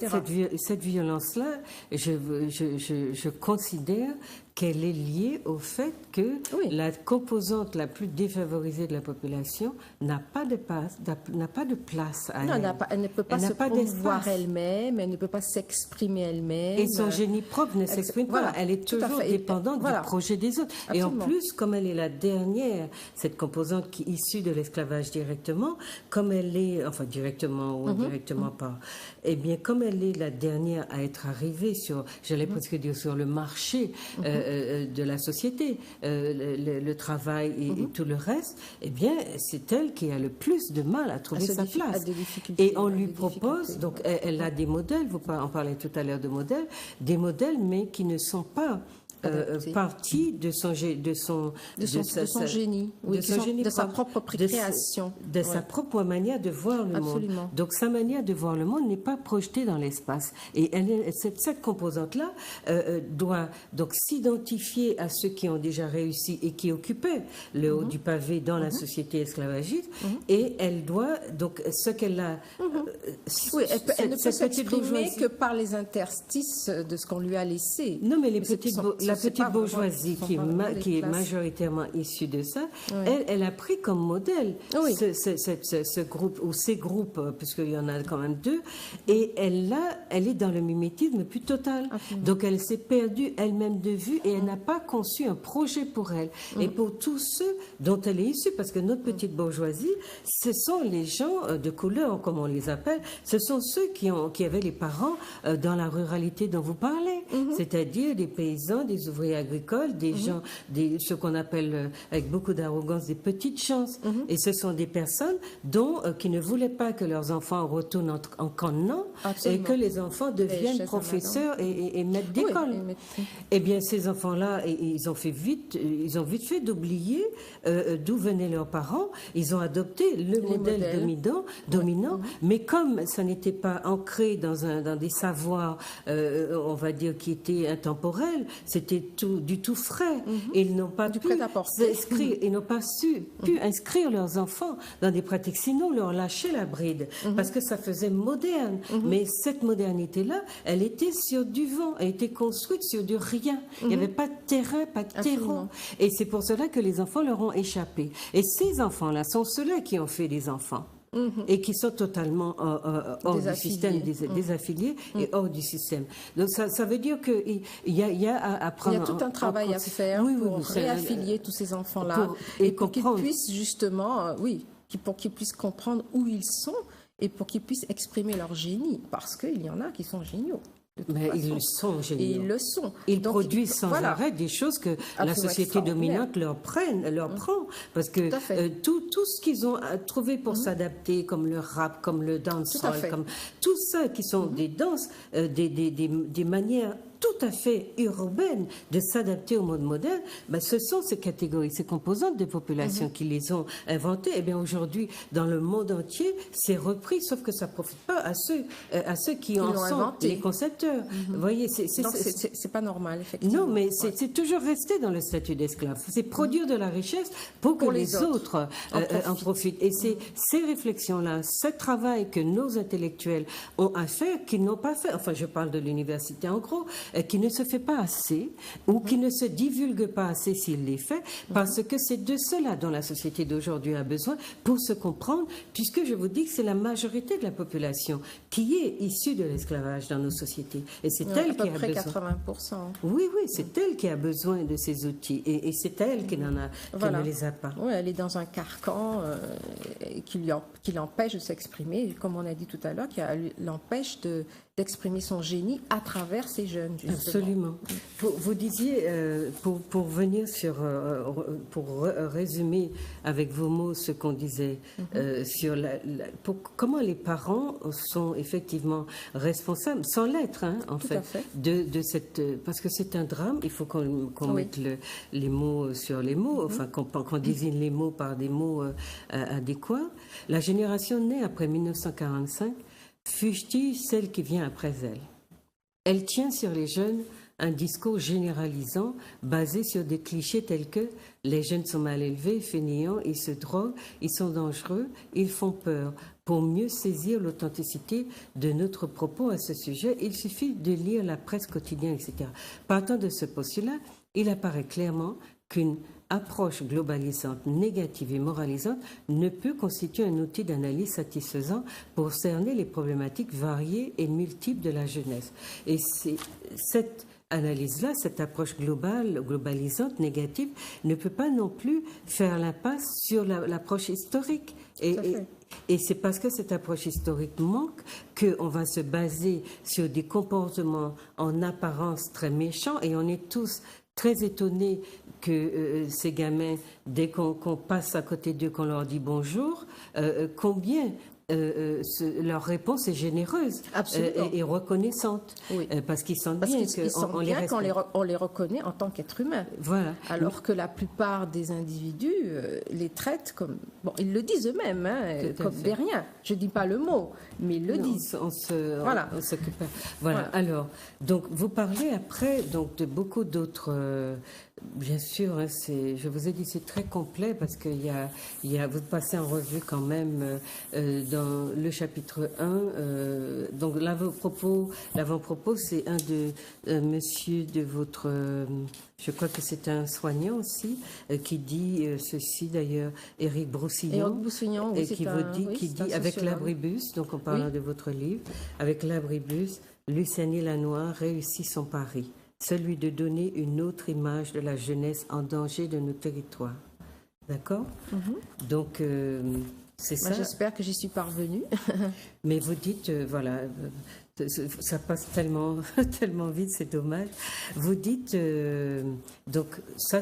Speaker 1: Cette violence-là, je considère qu'elle est liée au fait que la composante la plus défavorisée de la population n'a pas de place à elle.
Speaker 2: Elle ne peut pas se promouvoir elle-même, elle ne peut pas s'exprimer elle-même.
Speaker 1: Et son génie propre ne s'exprime pas. Elle est toujours dépendante du projet des autres. Absolument. Et en plus, comme elle est la dernière, cette composante qui est issue de l'esclavage directement, comme elle est, enfin directement ou indirectement pas, eh bien, comme elle est la dernière à être arrivée sur, j'allais presque dire, sur le marché de la société, le travail et tout le reste, eh bien, c'est elle qui a le plus de mal à trouver sa place. Et on lui propose, donc elle a des modèles, vous en parlez tout à l'heure de modèles, des modèles, mais qui ne sont pas partie de son génie,
Speaker 2: de sa propre création,
Speaker 1: de sa propre manière de voir le monde. Donc sa manière de voir le monde n'est pas projetée dans l'espace. Et cette composante-là doit donc s'identifier à ceux qui ont déjà réussi et qui occupaient le haut du pavé dans la société esclavagiste. Et elle doit donc ce qu'elle a.
Speaker 2: Elle ne peut s'exprimer que par les interstices de ce qu'on lui a laissé.
Speaker 1: Non, mais la petite bourgeoisie qui est majoritairement issue de ça, elle a pris comme modèle ce groupe, ou ces groupes, puisqu'il y en a quand même deux, et elle est dans le mimétisme plus total. Donc elle s'est perdue elle-même de vue et elle n'a pas conçu un projet pour elle. Et pour tous ceux dont elle est issue, parce que notre petite bourgeoisie, ce sont les gens de couleur, comme on les appelle, ce sont ceux qui avaient les parents dans la ruralité dont vous parlez, c'est-à-dire des paysans, des ouvriers agricoles, des gens, ce qu'on appelle avec beaucoup d'arrogance des petites chances. Et ce sont des personnes qui ne voulaient pas que leurs enfants retournent en camp de non, et que les enfants deviennent professeurs et maîtres d'école. Eh bien, ces enfants-là, ils ont vite fait d'oublier d'où venaient leurs parents. Ils ont adopté le modèle dominant, mais comme ça n'était pas ancré dans des savoirs, on va dire, qui étaient intemporels, c'était du tout frais. Et ils n'ont pas pu inscrire leurs enfants dans des pratiques, sinon leur lâcher la bride, parce que ça faisait moderne. Mais cette modernité-là, elle était sur du vent, elle était construite sur du rien. Il n'y avait pas de terrain, pas de terreau. Et c'est pour cela que les enfants leur ont échappé. Et ces enfants-là sont ceux-là qui ont fait des enfants. Et qui sont totalement hors du système, désaffiliés et hors du système. Donc ça veut dire qu'il y a à prendre...
Speaker 2: Il y a tout un travail à faire pour réaffilier tous ces enfants-là et pour qu'ils puissent justement, pour qu'ils puissent comprendre où ils sont et pour qu'ils puissent exprimer leur génie, parce qu'il y en a qui sont géniaux.
Speaker 1: Mais ils le sont géniaux.
Speaker 2: Et ils le sont.
Speaker 1: Ils produisent sans arrêt des choses que la société dominante leur prend. Parce que tout ce qu'ils ont trouvé pour s'adapter, comme le rap, comme le dancehall, comme tout ça qui sont des danses, des manières tout à fait urbaines de s'adapter au monde moderne, ce sont ces catégories, ces composantes de population qui les ont inventées. Et bien aujourd'hui, dans le monde entier, c'est repris, sauf que ça ne profite pas à ceux qui en sont inventé. Les concepteurs. Vous voyez,
Speaker 2: c'est pas normal, effectivement.
Speaker 1: Non, mais c'est toujours resté dans le statut d'esclave. C'est produire de la richesse pour que les autres en profitent. Et c'est ces réflexions-là, ce travail que nos intellectuels ont à faire, qu'ils n'ont pas fait. Enfin, je parle de l'université en gros, qui ne se fait pas assez ou qui ne se divulgue pas assez s'il l'est fait, parce que c'est de cela dont la société d'aujourd'hui a besoin pour se comprendre, puisque je vous dis que c'est la majorité de la population qui est issue de l'esclavage dans nos sociétés. Et c'est elle qui a besoin.
Speaker 2: 80%.
Speaker 1: Oui, c'est elle qui a besoin de ces outils et c'est elle qui ne les a pas.
Speaker 2: Oui, elle est dans un carcan qui l'empêche de s'exprimer, comme on a dit tout à l'heure, qui l'empêche d'exprimer son génie à travers ces jeunes. Justement.
Speaker 1: Absolument. Vous disiez, pour venir sur, pour résumer avec vos mots ce qu'on disait sur comment les parents sont effectivement responsables, sans l'être, en fait, de cette, parce que c'est un drame. Il faut qu'on mette les mots sur les mots, enfin qu'on désigne les mots par des mots adéquats. La génération née après 1945 fût-il celle qui vient après elle. Elle tient sur les jeunes un discours généralisant basé sur des clichés tels que les jeunes sont mal élevés, fainéants, ils se droguent, ils sont dangereux, ils font peur. Pour mieux saisir l'authenticité de notre propos à ce sujet, il suffit de lire la presse quotidienne, etc. Partant de ce postulat, il apparaît clairement qu'une approche globalisante, négative et moralisante ne peut constituer un outil d'analyse satisfaisant pour cerner les problématiques variées et multiples de la jeunesse. Et c'est cette analyse-là, cette approche globalisante, négative, ne peut pas non plus faire l'impasse sur l'approche historique. Et c'est parce que cette approche historique manque qu'on va se baser sur des comportements en apparence très méchants, et on est tous très étonnés que ces gamins, dès qu'on passe à côté d'eux, qu'on leur dit bonjour, combien leur réponse est généreuse et reconnaissante, parce qu'ils sentent bien
Speaker 2: qu'on les reconnaît en tant qu'êtres humains.
Speaker 1: Voilà.
Speaker 2: Alors que la plupart des individus les traitent comme... Bon, ils le disent eux-mêmes, comme des riens. Je ne dis pas le mot, mais ils le disent.
Speaker 1: On s'occupe. Voilà. Alors, donc, vous parlez après de beaucoup d'autres... Bien sûr, je vous ai dit, c'est très complet parce que vous passez en revue quand même dans le chapitre 1. Donc l'avant-propos, c'est un de monsieur de votre, je crois que c'est un soignant aussi, qui dit ceci d'ailleurs, Éric Broussillon,
Speaker 2: oui,
Speaker 1: qui dit avec l'abribus, donc en parlant de votre livre, avec l'abribus, Luciani Lanois réussit son pari. Celui de donner une autre image de la jeunesse en danger de nos territoires. D'accord ? Donc, c'est ça.
Speaker 2: J'espère que j'y suis parvenue.
Speaker 1: Mais vous dites, voilà, ça passe tellement, tellement vite, c'est dommage. Vous dites, donc ça,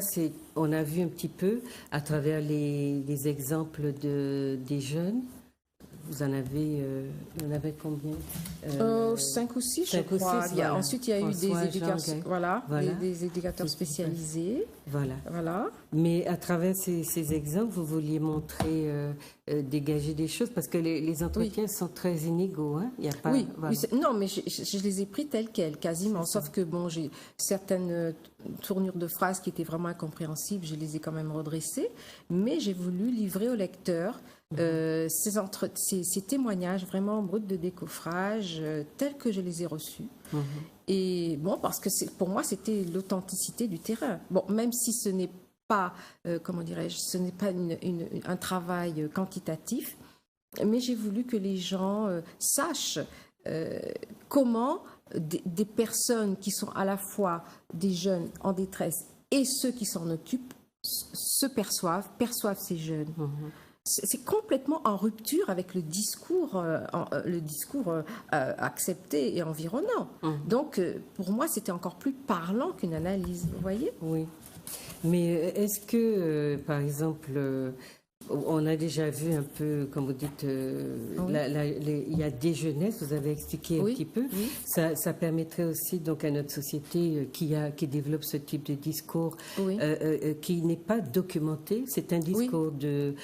Speaker 1: on a vu un petit peu à travers les exemples des jeunes. Vous en avez combien
Speaker 2: 5 ou 6, je crois. Ensuite, il y a eu des éducateurs spécialisés. Voilà.
Speaker 1: Mais à travers ces exemples, vous vouliez montrer, dégager des choses, parce que les entretiens sont très inégaux. Hein? Il y a pas,
Speaker 2: non, mais je les ai pris tels quels, quasiment. Sauf que, bon, j'ai certaines tournures de phrases qui étaient vraiment incompréhensibles, je les ai quand même redressées. Mais j'ai voulu livrer au lecteur ces témoignages vraiment bruts de décoffrage, tels que je les ai reçus. Et bon, parce que pour moi, c'était l'authenticité du terrain. Bon, même si ce n'est pas, ce n'est pas un travail quantitatif, mais j'ai voulu que les gens sachent comment des personnes qui sont à la fois des jeunes en détresse et ceux qui s'en occupent perçoivent ces jeunes. C'est complètement en rupture avec le discours accepté et environnant. Donc, pour moi, c'était encore plus parlant qu'une analyse, vous voyez ?
Speaker 1: Oui. Mais est-ce que, par exemple, on a déjà vu un peu, comme vous dites, il y a des jeunesses, vous avez expliqué un petit peu. Ça permettrait aussi donc à notre société qui développe ce type de discours qui n'est pas documenté. C'est un discours de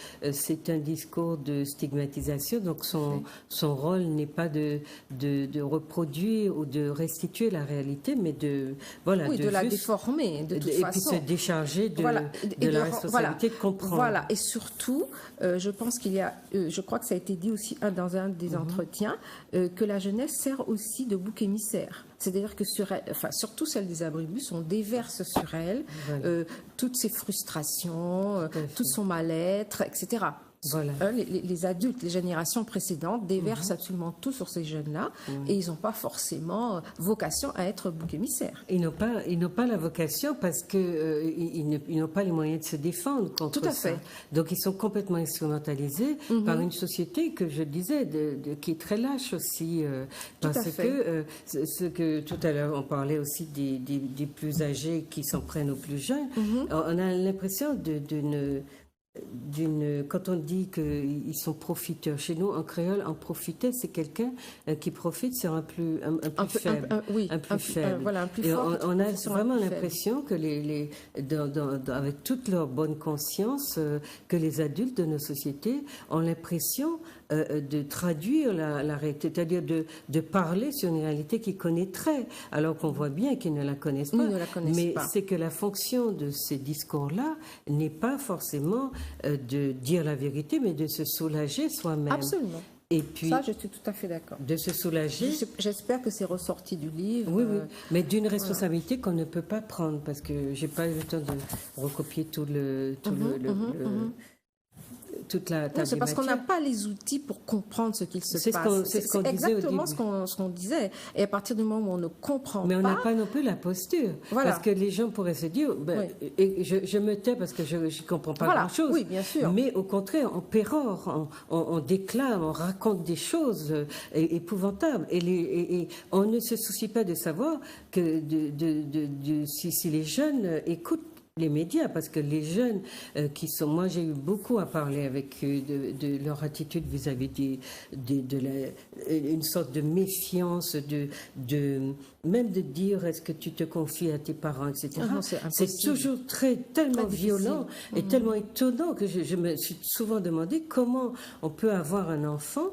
Speaker 1: stigmatisation. Donc son rôle n'est pas de reproduire ou de restituer la réalité, mais de
Speaker 2: la déformer de toute façon.
Speaker 1: Et puis se décharger de la responsabilité de comprendre.
Speaker 2: Voilà, et surtout surtout, je pense je crois que ça a été dit aussi dans un des entretiens, que la jeunesse sert aussi de bouc émissaire. C'est-à-dire que surtout celle des abribus, on déverse sur elle toutes ses frustrations, tout son mal-être, etc. Voilà. Les adultes, les générations précédentes déversent absolument tout sur ces jeunes-là et ils n'ont pas forcément vocation à être bouc émissaire.
Speaker 1: Ils n'ont pas la vocation parce qu'ils n'ont pas les moyens de se défendre contre ça. Tout à fait. Donc ils sont complètement instrumentalisés par une société que je disais qui est très lâche aussi. Parce que ce que tout à l'heure on parlait aussi des plus âgés qui s'en prennent aux plus jeunes, on a l'impression quand on dit qu'ils sont profiteurs, chez nous en créole, en profiter, c'est quelqu'un qui profite sur un plus faible. Un plus faible.
Speaker 2: Voilà, un plus fort.
Speaker 1: On a vraiment l'impression que avec toute leur bonne conscience, que les adultes de nos sociétés ont l'impression de traduire la réalité, c'est-à-dire de parler sur une réalité qu'ils connaîtraient, alors qu'on voit bien qu'ils ne la connaissent pas. Mais c'est que la fonction de ces discours-là n'est pas forcément de dire la vérité, mais de se soulager soi-même.
Speaker 2: Absolument.
Speaker 1: Et puis,
Speaker 2: ça, je suis tout à fait d'accord.
Speaker 1: De se soulager.
Speaker 2: J'espère que c'est ressorti du livre.
Speaker 1: Oui, mais d'une responsabilité qu'on ne peut pas prendre, parce que j'ai pas eu le temps de recopier toute la
Speaker 2: c'est parce qu'on n'a pas les outils pour comprendre ce qu'il se passe.
Speaker 1: C'est
Speaker 2: exactement ce qu'on disait. Et à partir du moment où on ne comprend pas...
Speaker 1: Mais on n'a pas non plus la posture. Voilà. Parce que les gens pourraient se dire, et je me tais parce que je ne comprends pas grand-chose.
Speaker 2: Oui, bien sûr.
Speaker 1: Mais au contraire, on pérore, on déclame, on raconte des choses épouvantables. Et on ne se soucie pas de savoir que si les jeunes écoutent les médias, parce que les jeunes moi j'ai eu beaucoup à parler avec eux de leur attitude vis-à-vis une sorte de méfiance, même de dire est-ce que tu te confies à tes parents, etc. C'est toujours tellement violent et tellement étonnant que je me suis souvent demandé comment on peut avoir un enfant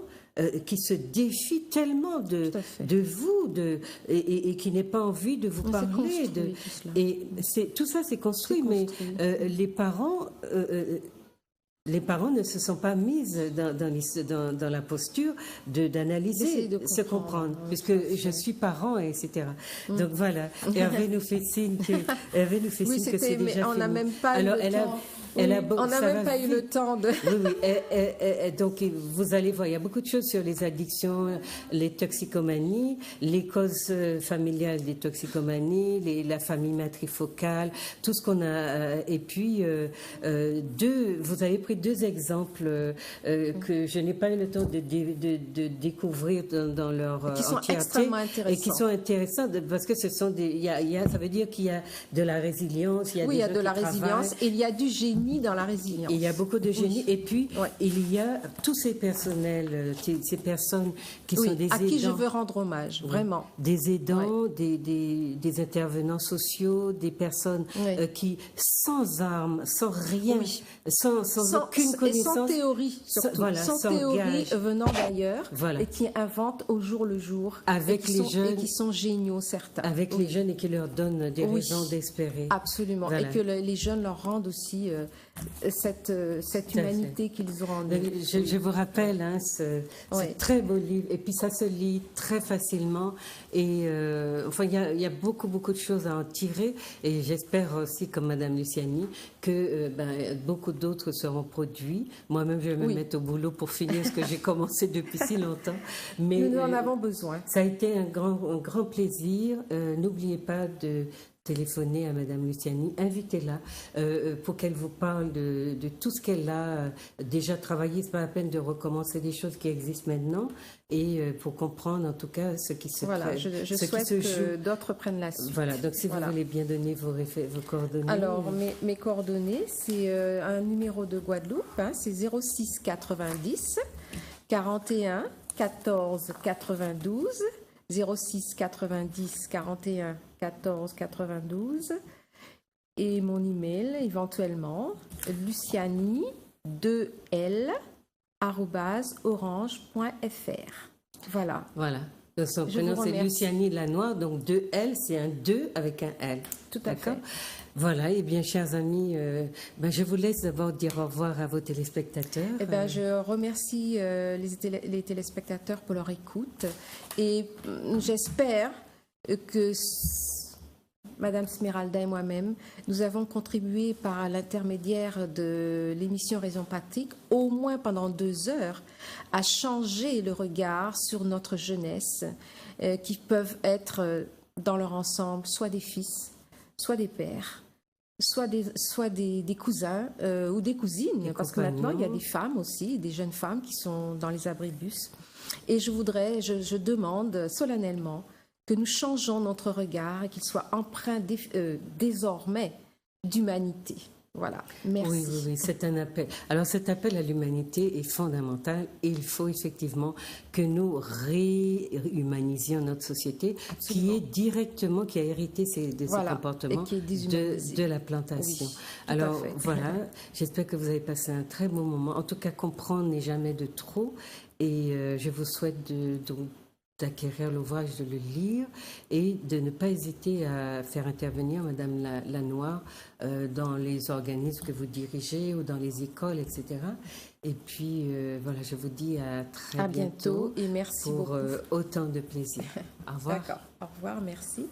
Speaker 1: qui se défie tellement de vous et qui n'ait pas envie de vous parler. Tout ça, c'est construit, mais les parents ne se sont pas mises dans la posture d'analyser, de se comprendre, puisque je suis parent, etc. Donc voilà, Hervé nous fait signe que c'est déjà fini.
Speaker 2: On n'a même pas eu le temps. On n'a même pas eu le temps de...
Speaker 1: Oui. Donc, vous allez voir, il y a beaucoup de choses sur les addictions, les toxicomanies, les causes familiales des toxicomanies, la famille matrifocale, tout ce qu'on a. Et puis, vous avez pris 2 exemples que je n'ai pas eu le temps de découvrir dans leur entièreté.
Speaker 2: Qui sont extrêmement intéressants.
Speaker 1: Et qui sont intéressants parce que ce sont ça veut dire qu'il y a de la résilience, il y a de la résilience
Speaker 2: et il y a du génie dans la résilience.
Speaker 1: Il y a beaucoup de génie. Et puis, il y a tous ces personnels, ces personnes qui sont des aidants.
Speaker 2: À qui je veux rendre hommage, vraiment.
Speaker 1: Des aidants, des intervenants sociaux, des personnes qui, sans armes, sans rien, sans aucune connaissance.
Speaker 2: Et sans théorie, surtout. Sans théorie venant d'ailleurs, et qui inventent au jour le jour.
Speaker 1: Avec les jeunes.
Speaker 2: Et qui sont géniaux, certains.
Speaker 1: Avec les jeunes et qui leur donnent des raisons d'espérer.
Speaker 2: Absolument. Voilà. Et que les jeunes leur rendent aussi cette humanité qu'ils ont en eux.
Speaker 1: Je vous rappelle, ce très beau livre, et puis ça se lit très facilement, et il y a beaucoup de choses à en tirer, et j'espère aussi, comme Madame Luciani, que beaucoup d'autres seront produits. Moi-même, je vais me mettre au boulot pour finir ce que j'ai commencé depuis si longtemps. Mais
Speaker 2: nous en avons besoin.
Speaker 1: Ça a été un grand plaisir. N'oubliez pas de téléphoner à Madame Luciani, invitez-la pour qu'elle vous parle de tout ce qu'elle a déjà travaillé. C'est pas la peine de recommencer des choses qui existent maintenant, et pour comprendre en tout cas ce qui se
Speaker 2: je souhaite que d'autres prennent la suite.
Speaker 1: Voilà, donc si vous voulez bien donner vos coordonnées.
Speaker 2: Alors mes coordonnées, c'est un numéro de Guadeloupe, c'est 06 90 41 14 92, 06 90 41 14 92, et mon email éventuellement luciani2l@orange.fr. Voilà.
Speaker 1: Donc son prénom c'est Luciani Lanoir, donc 2L, c'est un 2 avec un L.
Speaker 2: Tout à fait.
Speaker 1: Voilà, et bien chers amis, je vous laisse d'abord dire au revoir à vos téléspectateurs.
Speaker 2: Je remercie les téléspectateurs pour leur écoute et j'espère que Madame Smeralda et moi-même, nous avons contribué par l'intermédiaire de l'émission Raison Pratique, au moins pendant 2 heures, à changer le regard sur notre jeunesse, qui peuvent être dans leur ensemble soit des fils, soit des pères, soit des cousins ou des cousines, parce que maintenant il y a des femmes aussi, des jeunes femmes qui sont dans les abribus. Et je demande solennellement que nous changeons notre regard et qu'il soit empreint désormais d'humanité. Voilà, merci.
Speaker 1: Oui, c'est un appel. Alors cet appel à l'humanité est fondamental et il faut effectivement que nous réhumanisions notre société. Absolument. Qui a hérité de ces comportements de la plantation. Oui, alors voilà, j'espère que vous avez passé un très bon moment. En tout cas, comprendre n'est jamais de trop et je vous souhaite d'acquérir l'ouvrage, de le lire et de ne pas hésiter à faire intervenir Madame Lanoir dans les organismes que vous dirigez ou dans les écoles, etc. Et puis, voilà, je vous dis à très bientôt
Speaker 2: et merci
Speaker 1: pour autant de plaisir. Au revoir.
Speaker 2: D'accord, au revoir, merci.